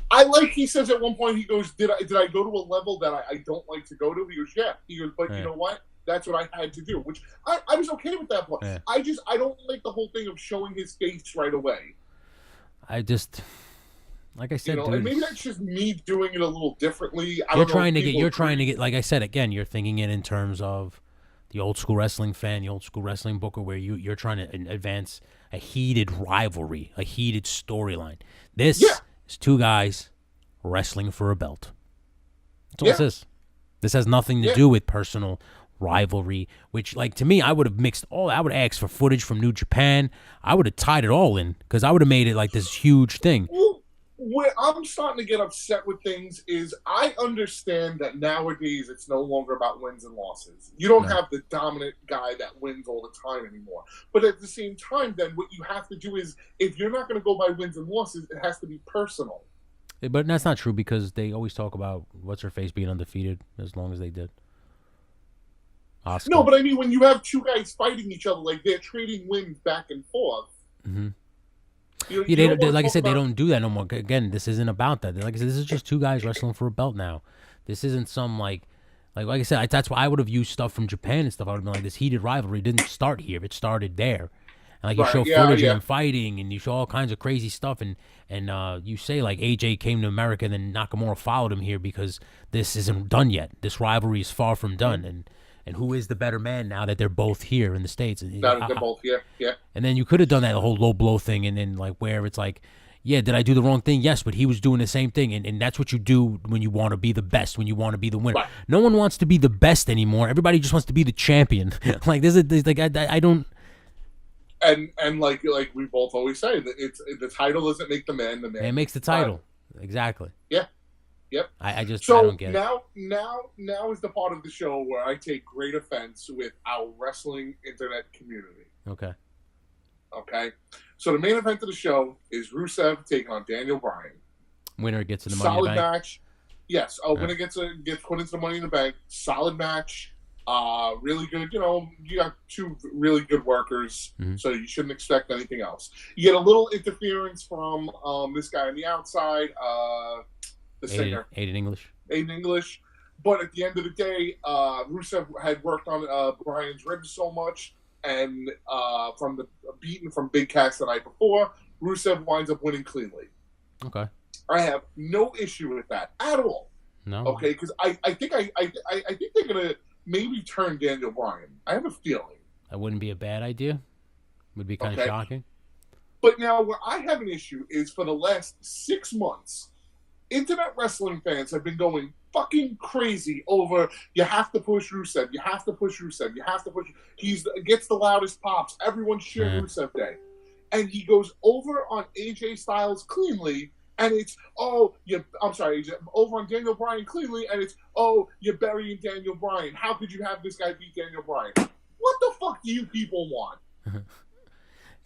he says at one point he goes, "Did I go to a level that I don't like to go to?" He goes, "Yeah." He goes, "But you know what? That's what I had to do," which I was okay with that point. Yeah. I don't like the whole thing of showing his face right away. Like I said, dude, and maybe that's just me doing it a little differently. You're trying to get, like I said, again, you're thinking it in terms of the old school wrestling fan, the old school wrestling booker, where you're trying to advance a heated rivalry, a heated storyline. This is two guys wrestling for a belt. That's all this is. This has nothing to do with personal rivalry, which, to me, I would have mixed all. I would have asked for footage from New Japan. I would have tied it all in because I would have made it like this huge thing. Where I'm starting to get upset with things is I understand that nowadays it's no longer about wins and losses. You don't have the dominant guy that wins all the time anymore. But at the same time, then what you have to do is, if you're not going to go by wins and losses, it has to be personal. But that's not true because they always talk about what's-her-face being undefeated as long as they did. Oscar. No, but I mean, when you have two guys fighting each other, like they're trading wins back and forth. Mm-hmm. You Yeah, don't wanna like I talk said, they about- don't do that no more. Again, this isn't about that. Like I said, this is just two guys wrestling for a belt now. This isn't some like I said. That's why I would have used stuff from Japan and stuff. I would have been like, this heated rivalry didn't start here; it started there. And like you Right, show yeah, footage yeah. of them fighting, and you show all kinds of crazy stuff, and you say like AJ came to America, and then Nakamura followed him here because this isn't done yet. This rivalry is far from done, and who is the better man now that they're both here in the States? And They're both here, yeah. and then you could have done that whole low blow thing, and then like where it's like, yeah, did I do the wrong thing? Yes, but he was doing the same thing, and that's what you do when you want to be the best, when you want to be the winner. Right. No one wants to be the best anymore. Everybody just wants to be the champion. Like there's like I don't. And like we both always say, that it's the title doesn't make the man. It makes the title exactly. Yeah. Yep. I just So I don't get it. now is the part of the show where I take great offense with our wrestling internet community. Okay. Okay, so the main event of the show is Rusev taking on Daniel Bryan. Winner gets in the Money in Solid the Bank. match. Yes. Winner gets put into the Money in the Bank. Solid match. Really good. You know, you got two really good workers, so you shouldn't expect anything else. You get a little interference from this guy on the outside, the singer, Aiden English. Aiden English. But at the end of the day, Rusev had worked on Bryan's ribs so much, and from the beating from Big Cass the night before, Rusev winds up winning cleanly. Okay. I have no issue with that at all. No. Okay, because I think they're gonna maybe turn Daniel Bryan. I have a feeling. That wouldn't be a bad idea. Would be kind of shocking. But now, where I have an issue is for the last 6 months, internet wrestling fans have been going fucking crazy over, you have to push Rusev, you have to push Rusev, you have to push. He gets the loudest pops. Everyone cheer Rusev Day. And he goes over on AJ Styles cleanly, and it's, over on Daniel Bryan cleanly, and it's, you're burying Daniel Bryan. How could you have this guy beat Daniel Bryan? What the fuck do you people want?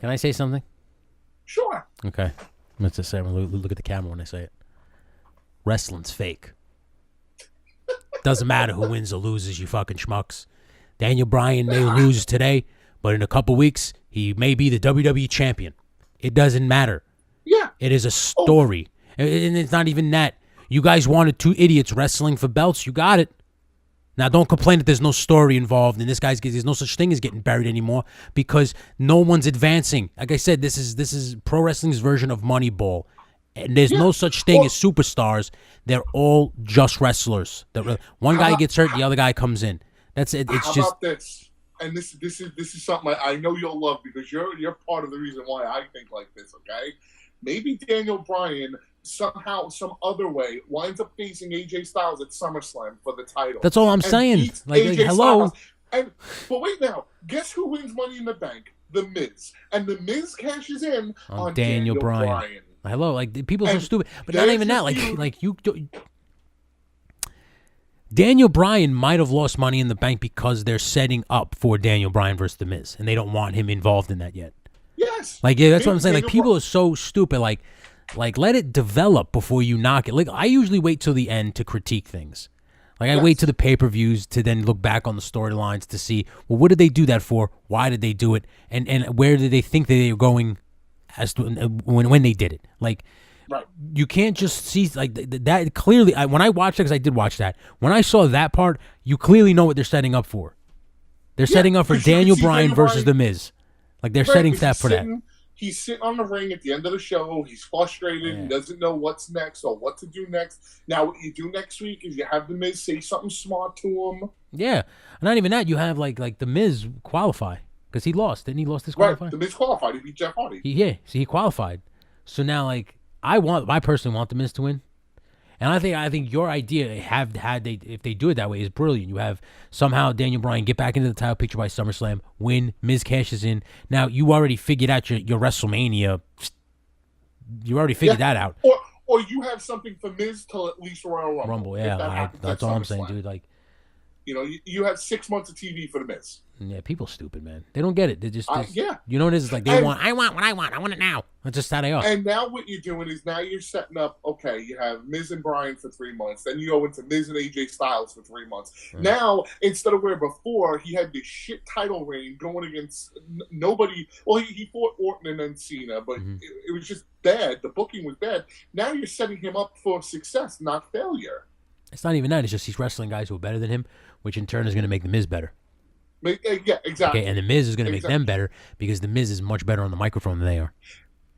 Can I say something? Sure. Okay. Let's just say, look at the camera when I say it. Wrestling's fake. Doesn't matter who wins or loses, you fucking schmucks. Daniel Bryan may lose today, but in a couple weeks, he may be the WWE champion. It doesn't matter. Yeah. It is a story. And it's not even that. You guys wanted two idiots wrestling for belts. You got it. Now, don't complain that there's no story involved and there's no such thing as getting buried anymore because no one's advancing. Like I said, this is pro wrestling's version of Moneyball. And there's no such thing as superstars. They're all just wrestlers. One guy gets hurt, the other guy comes in. That's it. It's How just about this? And this is something I know you'll love because you're part of the reason why I think like this. Okay, maybe Daniel Bryan somehow, some other way, winds up facing AJ Styles at SummerSlam for the title. That's all I'm saying. Like hello. But wait now, guess who wins Money in the Bank? The Miz, and the Miz cashes in on Daniel Bryan. Hello, like people are so stupid, but not even that. Like you. Daniel Bryan might have lost Money in the Bank because they're setting up for Daniel Bryan versus The Miz, and they don't want him involved in that yet. Yes. Like that's what I'm saying. Like people are so stupid. Like let it develop before you knock it. Like I usually wait till the end to critique things. Like I wait to the pay-per-views to then look back on the storylines to see, well, what did they do that for? Why did they do it? And where did they think that they were going as to when they did it? Like, you can't just see like that clearly. When I watched it, because I did watch that, when I saw that part, you clearly know what they're setting up for. They're setting up for Daniel Bryan versus The Miz. Like they're setting that for that. He's sitting on the ring at the end of the show. He's frustrated. Yeah. He doesn't know what's next or what to do next. Now, what you do next week is you have The Miz say something smart to him. Yeah. Not even that. You have like The Miz qualify because he lost. Didn't he lost his qualify? Right. The Miz qualified. He beat Jeff Hardy. So he qualified. So now like I personally want The Miz to win. And I think your idea if they do it that way is brilliant. You have somehow Daniel Bryan get back into the title picture by SummerSlam, win, Miz cashes in. Now you already figured out your WrestleMania. You already figured that out. Or you have something for Miz till at least Royal Rumble. Yeah, that's all I'm saying, dude. Like, You know, you have 6 months of TV for the Miz. Yeah, people stupid, man. They don't get it. They just yeah. You know what it is? It's like I want what I want. I want it now. That's just how they are. And now what you're doing is now you're setting up, okay, you have Miz and Bryan for 3 months. Then you go into Miz and AJ Styles for 3 months. Now, instead of where before he had this shit title reign going against nobody. Well, he fought Orton and then Cena, but it was just bad. The booking was bad. Now you're setting him up for success, not failure. It's not even that. It's just he's wrestling guys who are better than him, which in turn is going to make the Miz better. Yeah, exactly. Okay, and the Miz is going to make them better because the Miz is much better on the microphone than they are.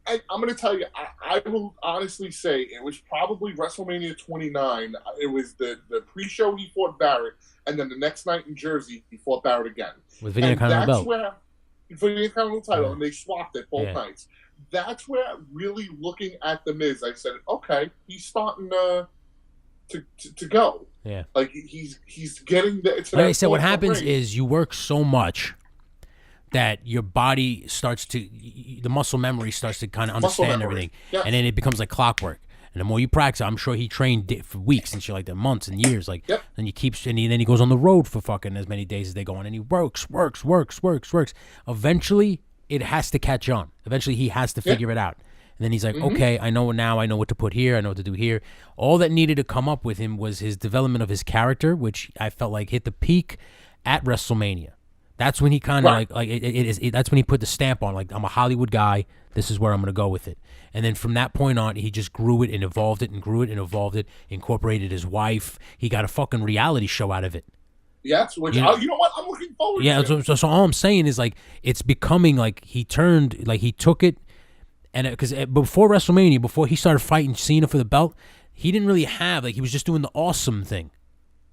And I'm going to tell you, I will honestly say it was probably WrestleMania 29. It was the pre-show he fought Barrett, and then the next night in Jersey he fought Barrett again. With Vinny Continental belt. For the Intercontinental title, and they swapped it both nights. That's where, really looking at the Miz, I said, okay, he's starting to go. Yeah, like he's getting the. Like I said, what happens is you work so much that your body starts to, the muscle memory starts to kind of understand everything, and then it becomes like clockwork. And the more you practice, I'm sure he trained for weeks and shit like that, months and years. Like, and you keep, and then he goes on the road for fucking as many days as they go on, and he works. Eventually, it has to catch on. Eventually, he has to figure it out. And then he's like, okay, I know now. I know what to put here. I know what to do here. All that needed to come up with him was his development of his character, which I felt like hit the peak at WrestleMania. That's when he kind of that's when he put the stamp on, like, I'm a Hollywood guy. This is where I'm going to go with it. And then from that point on, he just grew it and evolved it and grew it and evolved it, incorporated his wife. He got a fucking reality show out of it. Yes, which, you know what? I'm looking forward to. So all I'm saying is, like, it's becoming like he turned, like he took it. And because before WrestleMania, before he started fighting Cena for the belt, he didn't really have, like, he was just doing the awesome thing.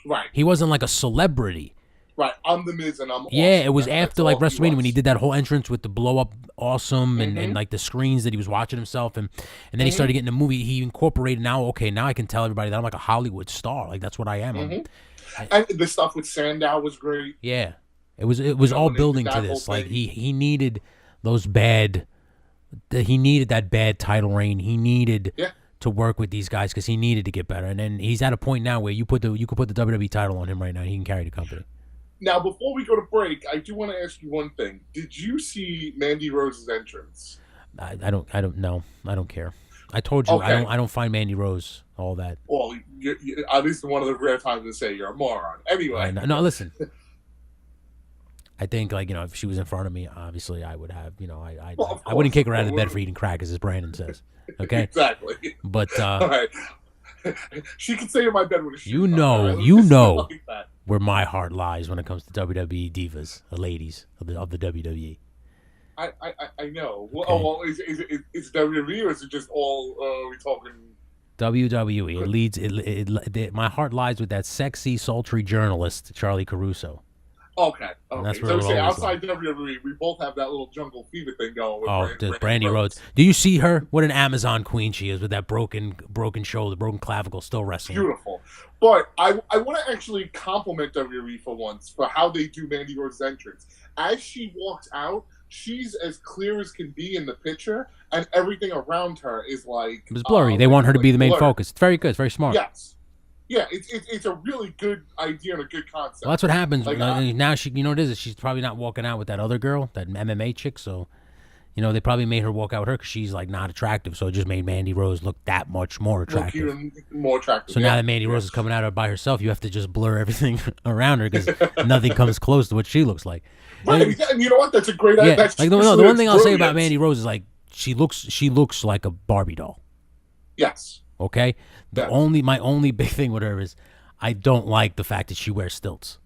Right. He wasn't like a celebrity. Right. I'm the Miz and I'm awesome. Yeah, it was after like WrestleMania when he did that whole entrance with the blow up awesome and like the screens that he was watching himself and then he started getting the movie. He incorporated now I can tell everybody that I'm like a Hollywood star. Like, that's what I am. And the stuff with Sandow was great. Yeah. It was all building to this. Like he needed those bad. He needed that bad title reign. He needed to work with these guys because he needed to get better. And then he's at a point now where you could put the WWE title on him right now. And he can carry the company. Now, before we go to break, I do want to ask you one thing. Did you see Mandy Rose's entrance? I don't know. I don't care. I told you I don't find Mandy Rose all that. Well, you're at least one of the rare times to say you're a moron. Anyway, no, listen. I think, like, if she was in front of me, obviously I would have, I wouldn't kick her out of the bed for eating crackers, as Brandon says. Okay? Exactly. But all right. She could stay in my bed with a shoe. You know where my heart lies when it comes to WWE divas, the ladies of the WWE. I know. Okay. Well, is it WWE or is it just all we talking? WWE. It leads. My heart lies with that sexy, sultry journalist, Charlie Caruso. Okay. That's so say outside WWE, we both have that little jungle fever thing going. With Brandy Rhodes. Do you see her? What an Amazon queen she is with that broken shoulder, broken clavicle, still wrestling. Beautiful. But I want to actually compliment WWE for once for how they do Mandy Rhodes' entrance. As she walks out, she's as clear as can be in the picture, and everything around her is like... It was blurry. They want her to be the main focus. It's very good. It's very smart. Yes. Yeah, it's a really good idea and a good concept. Well, that's what happens. Like, now she, what it is? She's probably not walking out with that other girl, that MMA chick. So, they probably made her walk out with her because she's like not attractive. So it just made Mandy Rose look that much more attractive. Look even more attractive. So now that Mandy Rose is coming out by herself, you have to just blur everything around her because nothing comes close to what she looks like. Right, and you know what? That's a great idea. Yeah, like the one thing I'll say about Mandy Rose is like she looks like a Barbie doll. Yes. Okay. My only big thing with her is I don't like the fact that she wears stilts.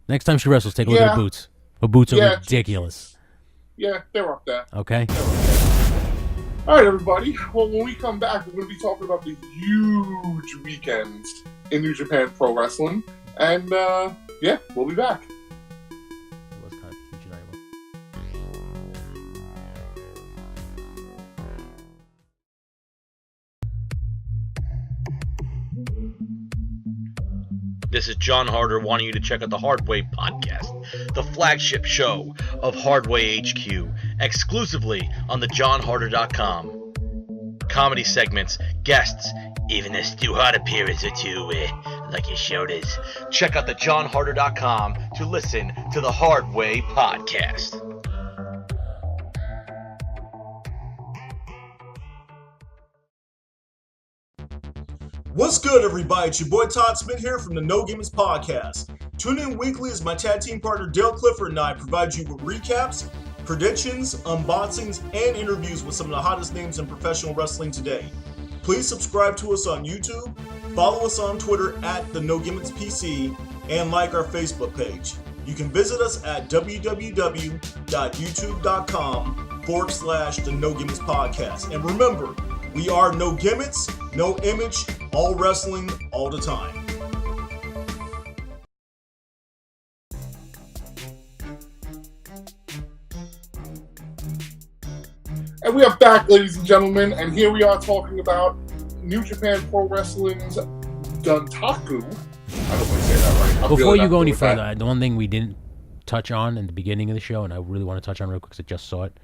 Next time she wrestles, take a look at her boots. Her boots are ridiculous. Yeah, they're up there. Okay. All right, everybody. Well, when we come back, we're going to be talking about the huge weekends in New Japan Pro Wrestling. And, we'll be back. It was kind of huge and This is John Harder wanting you to check out the Hardway Podcast, the flagship show of Hardway HQ, exclusively on thejohnharder.com. Comedy segments, guests, even a Stu Hart appearance or two. like his shoulders. Check out thejohnharder.com to listen to the Hard Way podcast. What's good, everybody? It's your boy Todd Smith here from the No Gimmicks Podcast. Tune in weekly as my tag team partner Dale Clifford and I provide you with recaps, predictions, unboxings, and interviews with some of the hottest names in professional wrestling today. Please subscribe to us on YouTube, follow us on Twitter at the No Gimmicks PC, and like our Facebook page. You can visit us at www.youtube.com/the No Gimmicks Podcast. And remember, we are no gimmicks, no image, all wrestling, all the time. And we are back, ladies and gentlemen, and here we are talking about New Japan Pro Wrestling's Dontaku. I don't want to say that right. Before you go any further, the one thing we didn't touch on in the beginning of the show, and I really want to touch on real quick because I just saw it,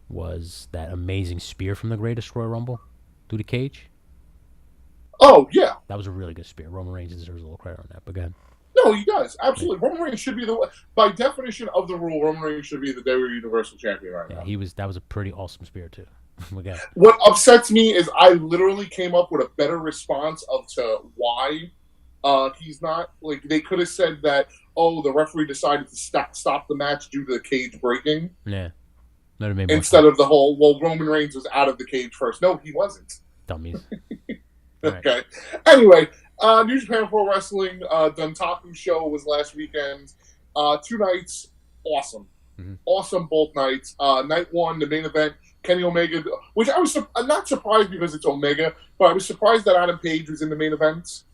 was that amazing spear from the Greatest Royal Rumble through the cage. Oh, yeah. That was a really good spear. Roman Reigns deserves a little credit on that, but go ahead. No, he does. Absolutely. Roman Reigns should be by definition of the rule, Roman Reigns should be the WWE Universal Champion right now. That was a pretty awesome spear, too. Again. What upsets me is I literally came up with a better response to why he's not. Like, they could have said that, the referee decided to stop the match due to the cage breaking. Yeah. Instead of the whole, Roman Reigns was out of the cage first. No, he wasn't. Dummies. Okay. Right. Anyway, New Japan Pro Wrestling Dontaku show was last weekend. 2 nights, awesome. Mm-hmm. Awesome both nights. Night 1, the main event, Kenny Omega, which I was not surprised because it's Omega, but I was surprised that Adam Page was in the main event.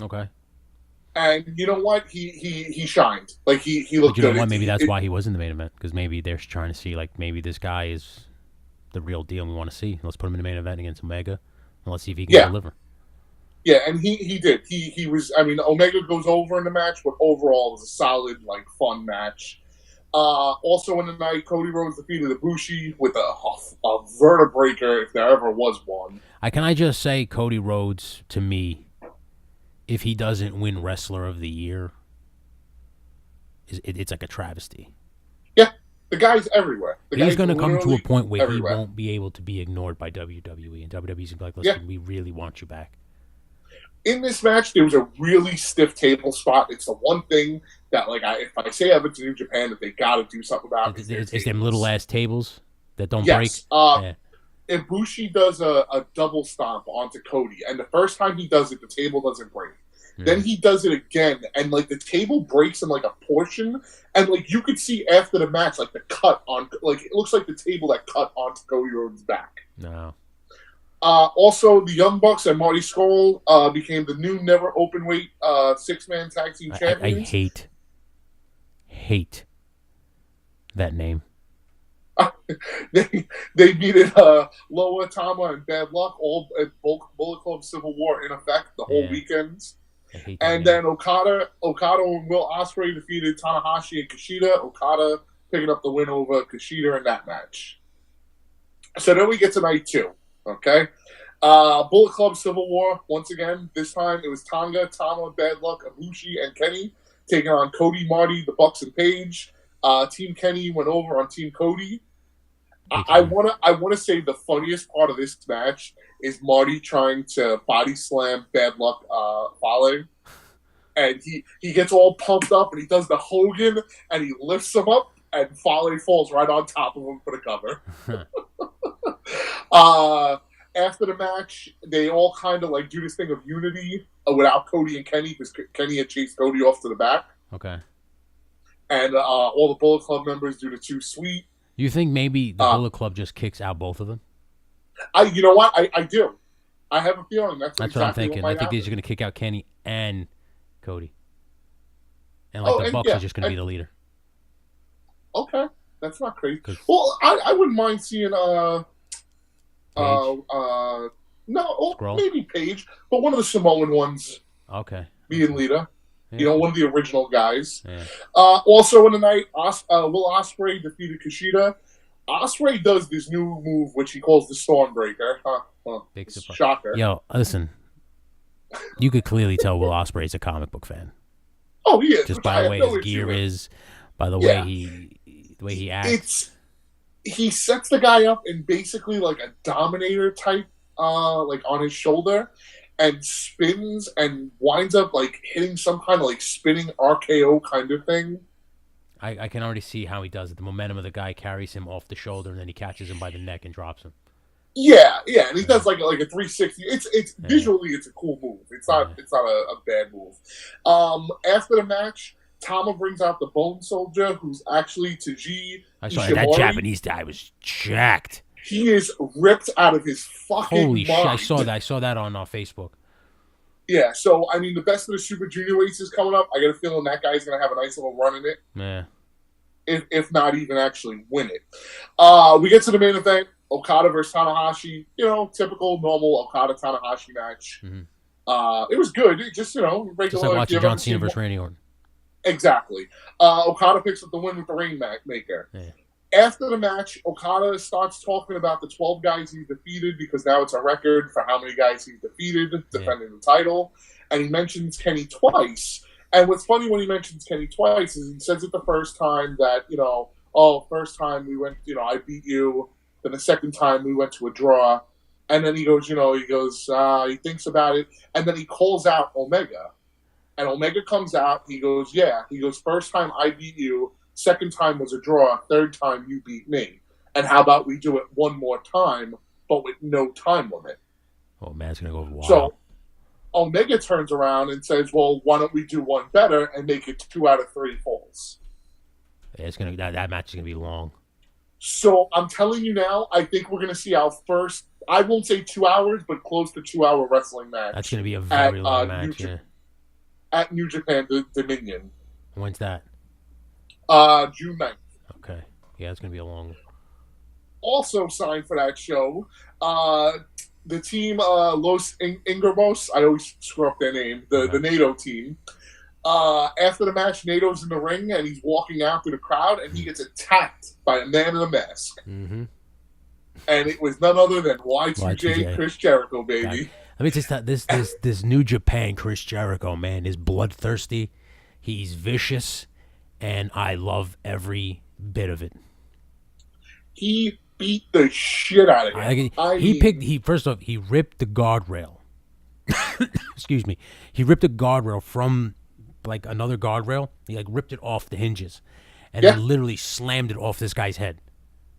Okay. And you know what? He shined. Like, he looked good. But you know what? Maybe that's why he was in the main event, because maybe they're trying to see, like, maybe this guy is the real deal and we want to see. Let's put him in the main event against Omega, and let's see if he can deliver. Yeah, and he did. He was. I mean, Omega goes over in the match, but overall it was a solid, like, fun match. Also in the night, Cody Rhodes defeated Ibushi with a vertebreaker, if there ever was one. Can I just say, Cody Rhodes, to me, if he doesn't win Wrestler of the Year, it's like a travesty. Yeah, the guy's everywhere. He's going to come to a point where he won't be able to be ignored by WWE, and WWE's going to be like, listen, we really want you back. In this match, there was a really stiff table spot. It's the one thing that, like, if I say ever to New Japan that they got to do something about. It's them little ass tables that don't break. Ibushi does a double stomp onto Cody, and the first time he does it, the table doesn't break. Yeah. Then he does it again, and, like, the table breaks in, like, a portion, and, like, you could see after the match, like, the cut on, like, it looks like the table that cut onto Cody Rhodes' back. No. Also, the Young Bucks and Marty Scurll became the new never openweight 6-man tag team champions. I hate that name. They needed Loa, Tama, and Bad Luck, all at Bullet Club Civil War in effect the whole weekend. And then Okada and Will Ospreay defeated Tanahashi and Kushida. Okada picking up the win over Kushida in that match. So then we get to night 2. Okay. Bullet Club Civil War, once again, this time it was Tonga, Tama, Bad Luck, Ibushi, and Kenny taking on Cody, Marty, the Bucks, and Page. Team Kenny went over on Team Cody. I wanna say the funniest part of this match is Marty trying to body slam Bad Luck Fale. And he gets all pumped up and he does the Hogan and he lifts him up and Fale falls right on top of him for the cover. After the match, they all kind of, like, do this thing of unity without Cody and Kenny, because Kenny had chased Cody off to the back. Okay. And all the Bullet Club members do the 2 sweet. You think maybe the Bullet Club just kicks out both of them? You know what? I do. I have a feeling that's exactly what I'm thinking. I think they're just going to kick out Kenny and Cody. And, like, the Bucks are just going to be the leader. Okay. That's not crazy. Well, I wouldn't mind seeing... maybe Page, but one of the Samoan ones. Okay. Being leader. Yeah. You know, one of the original guys. Yeah. Also in the night, Will Ospreay defeated Kushida. Ospreay does this new move, which he calls the Stormbreaker. Big surprise. Shocker. Yo, listen. You could clearly tell Will Ospreay's a comic book fan. Oh, he is. Just which by I the have way no his issue gear with. is, by the Yeah. way he acts. He sets the guy up in basically like a Dominator type, like on his shoulder, and spins and winds up like hitting some kind of like spinning RKO kind of thing. I can already see how he does it. The momentum of the guy carries him off the shoulder, and then he catches him by the neck and drops him. Yeah, and he does like a 360. It's visually it's a cool move. It's not a bad move. After the match, Tama brings out the Bone Soldier, who's actually Taiji Ishimori. That Japanese guy was jacked. He is ripped out of his fucking Holy shit! mind. I saw that on Facebook. Yeah, so I mean, the best of the Super Junior weights is coming up. I got a feeling that guy's gonna have a nice little run in it. Yeah. If not even actually win it. We get to the main event: Okada versus Tanahashi. Typical, normal Okada Tanahashi match. Mm-hmm. It was good. It just regular. Just like watching John Cena versus Randy Orton. Exactly. Okada picks up the win with the Rainmaker. Yeah. After the match, Okada starts talking about the 12 guys he's defeated because now it's a record for how many guys he's defeated defending the title. And he mentions Kenny twice. And what's funny when he mentions Kenny twice is he says it the first time that, first time we went, I beat you. Then the second time we went to a draw. And then he goes, he thinks about it. And then he calls out Omega. And Omega comes out. He goes, yeah. He goes, first time I beat you. Second time was a draw. Third time you beat me. And how about we do it one more time, but with no time limit? Oh, man's going to go wild. So Omega turns around and says, well, why don't we do one better and make it 2 out of 3 falls? Yeah, it's gonna that match is going to be long. So I'm telling you now, I think we're going to see our first, I won't say 2 hours, but close to 2 hour wrestling match. That's going to be a very long match, At New Japan Dominion. When's that? June 9th. Okay. Yeah, it's going to be a long one. Also signed for that show, the team Los Ingerbos, I always screw up their name, the NATO team. After the match, NATO's in the ring, and he's walking out through the crowd, and he gets attacked by a man in a mask. Mm-hmm. And it was none other than Y2J. Chris Jericho, baby. God. Let me just tell this New Japan Chris Jericho, man, is bloodthirsty. He's vicious. And I love every bit of it. He beat the shit out of him. First off, he ripped the guardrail. Excuse me. He ripped a guardrail from like another guardrail. He like ripped it off the hinges, and then literally slammed it off this guy's head.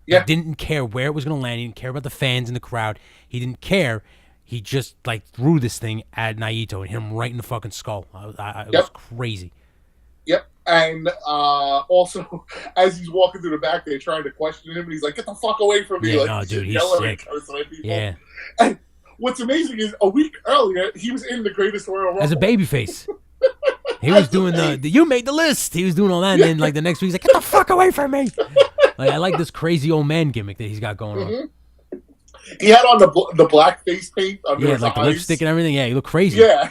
Yeah. He didn't care where it was going to land. He didn't care about the fans in the crowd. He didn't care. He just like threw this thing at Naito and hit him right in the fucking skull. It was crazy. Yep. And also, as he's walking through the back, they're trying to question him, and he's like, "Get the fuck away from me!" Yeah, like, no, dude, he's sick. Yeah. And what's amazing is a week earlier, he was in the Greatest Royal Rumble as a babyface. He was doing the you made the list. He was doing all that, and then like the next week, he's like, "Get the fuck away from me!" Like I like this crazy old man gimmick that he's got going on. He had on the black face paint under his like the eyes. lipstick and everything. Yeah, he looked crazy. Yeah.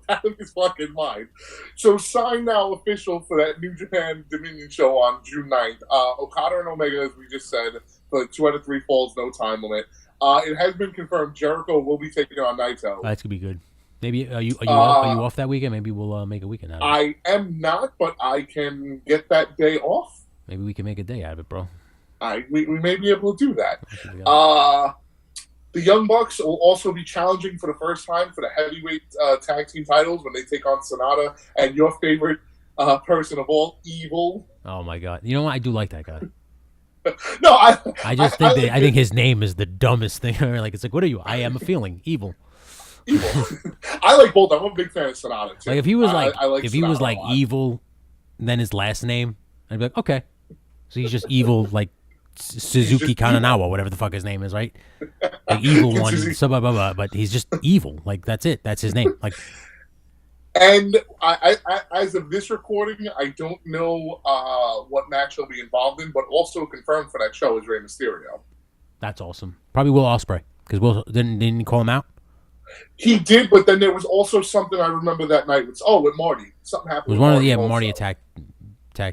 Out of his fucking mind. So sign now official for that New Japan Dominion show on June 9th. Okada and Omega, as we just said, for 2 out of 3 falls, no time limit. It has been confirmed Jericho will be taking on Naito. That's gonna be good. Maybe are you off that weekend? Maybe we'll make a weekend out of it. I am not, but I can get that day off. Maybe we can make a day out of it, bro. We may be able to do that. The Young Bucks will also be challenging for the first time for the heavyweight tag team titles when they take on Sonata and your favorite person of all, Evil. Oh my god! You know what? I do like that guy. No, I think his name is the dumbest thing ever. Like it's like, what are you? I am a feeling evil. Evil. I like both. I'm a big fan of Sonata too. Like if he was Sonata evil, then his last name, I'd be like, okay, so he's just evil, like Suzuki Kananawa, whatever the fuck his name is, right? Like evil one, so blah, blah, blah, but he's just evil. Like that's it. That's his name. Like, and I as of this recording, I don't know what match he'll be involved in, but also confirmed for that show is Rey Mysterio. That's awesome. Probably Will Ospreay because Will didn't he call him out? He did, but then there was also something I remember that night. With Marty. Something happened. It was one of the Marty attacked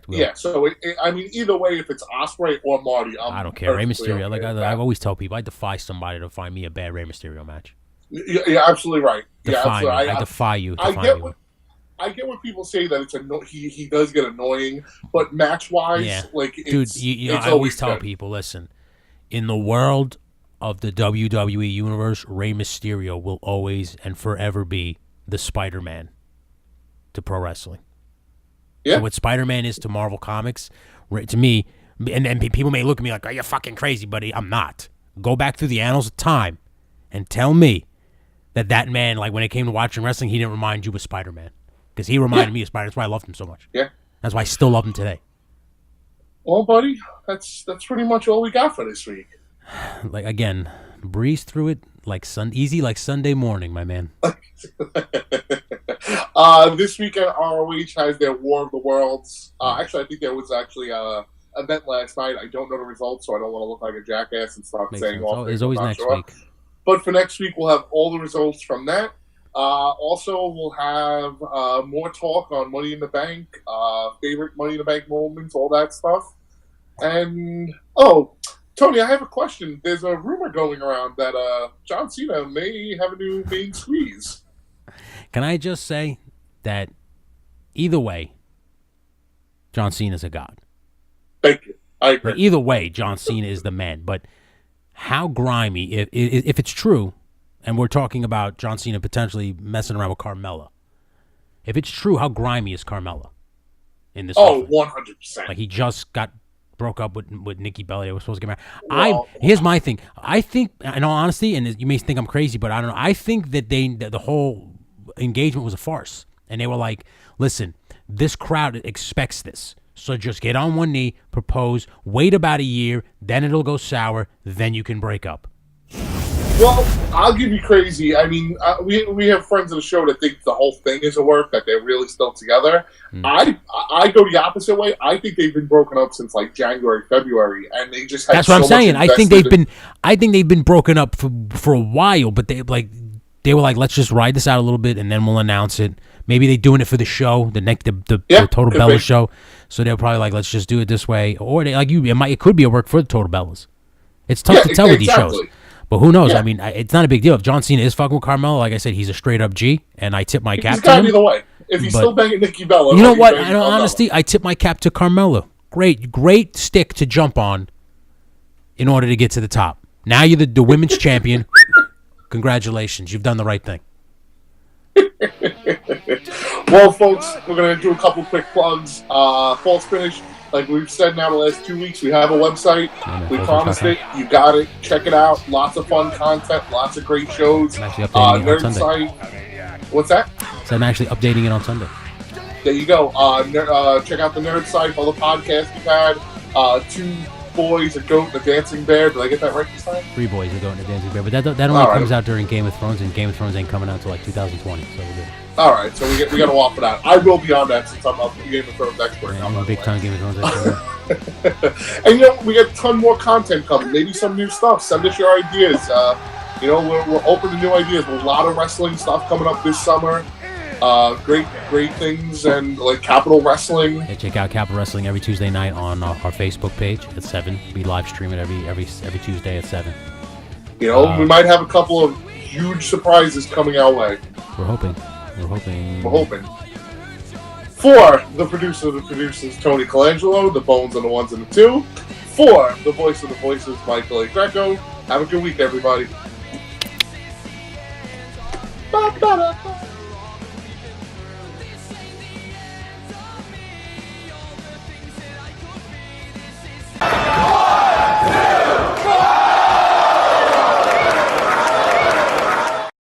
Will. Yeah, so I mean, either way, if it's Ospreay or Marty, I don't care. Rey Mysterio. Okay I always tell people, I defy somebody to find me a bad Rey Mysterio match. You're absolutely right. Yeah, Defy me. absolutely. I defy you. I Defy get me. what I get when people say that he does get annoying, but match wise, Yeah. like Dude, it's, you know, it's I always tell good. people, listen, in the world of the WWE Universe, Rey Mysterio will always and forever be the Spider-Man to pro wrestling. Yeah. So what Spider-Man is to Marvel Comics, to me, and people may look at me like, "Are you fucking crazy, buddy?" I'm not. Go back through the annals of time and tell me that man, like when it came to watching wrestling, he didn't remind you of Spider-Man. Because he reminded me of Spider. That's why I loved him so much. Yeah. That's why I still love him today. Well, buddy, that's pretty much all we got for this week. Like, again, breeze through it like easy like Sunday morning, my man. This weekend, ROH has their War of the Worlds. Actually, I think there was actually an event last night. I don't know the results, so I don't want to look like a jackass and start Makes saying sense. all There's things. always I'm not next sure. week. But for next week, we'll have all the results from that. Also, we'll have more talk on Money in the Bank, favorite Money in the Bank moments, all that stuff. And, Tony, I have a question. There's a rumor going around that John Cena may have a new main squeeze. Can I just say that either way, John Cena's a god. Thank you. I agree. Like, either way, John Cena is the man. But how grimy, if it's true, and we're talking about John Cena potentially messing around with Carmella, if it's true, how grimy is Carmella in this? Oh, whole thing? 100%. Like, he just broke up with Nikki Bella. They were supposed to get married. Well, Here's my thing. I think, in all honesty, and you may think I'm crazy, but I don't know. I think that the whole engagement was a farce. And they were like, listen, this crowd expects this. So just get on one knee, propose, wait about a year, then it'll go sour, then you can break up. Well, I'll give you crazy. I mean, we have friends of the show that think the whole thing is a work, that they're really still together. I go the opposite way. I think they've been broken up since like January, February, and they just had That's what I'm so saying. much I think invested they've been broken up for a while, but they were like, let's just ride this out a little bit and then we'll announce it. Maybe they're doing it for the show, the Total could Bellas be. show. So they're probably like, let's just do it this way. Or it could be a work for the Total Bellas. It's tough to tell with these shows. But who knows? Yeah. I mean, it's not a big deal. If John Cena is fucking with Carmella, like I said, he's a straight up G, and I tip my cap He's to got him. either way. If he's But still banging Nikki Bella, you know or he's what? banging In all Carmella. honesty, I tip my cap to Carmella. Great stick to jump on in order to get to the top. Now you're the women's champion. Congratulations. You've done the right thing. Well, folks, we're going to do a couple quick plugs. False Finish, like we've said now the last 2 weeks, we have a website. We promised it. You got it. Check it out. Lots of fun content. Lots of great shows. I'm actually updating it on Nerd Sunday. site. What's that? So I'm actually updating it on Sunday. There you go. Check out the Nerd site. All the podcasts we've had. 2 boys, a goat, and a dancing bear. Did I get that right this time? 3 boys are going to Dancing Bear, but that only All right. comes out during Game of Thrones, and Game of Thrones ain't coming out until like 2020, so we're good. All right, so we got to walk for that. I will be on that since I'm a Game of Thrones expert. Man, now, I'm by a the big way. time Game of Thrones expert. And we got a ton more content coming. Maybe some new stuff. Send us your ideas. We're open to new ideas. A lot of wrestling stuff coming up this summer. Great things, and like Capital Wrestling. Hey, check out Capital Wrestling every Tuesday night on our Facebook page at 7. We live stream it every Tuesday at 7. We might have a couple of huge surprises coming our way. We're hoping. We're hoping. For the producer of the producers, Tony Colangelo, the bones and the ones and the two. For the voice of the voices, Michael A. Greco. Have a good week, everybody. Ba-ba-da-ba.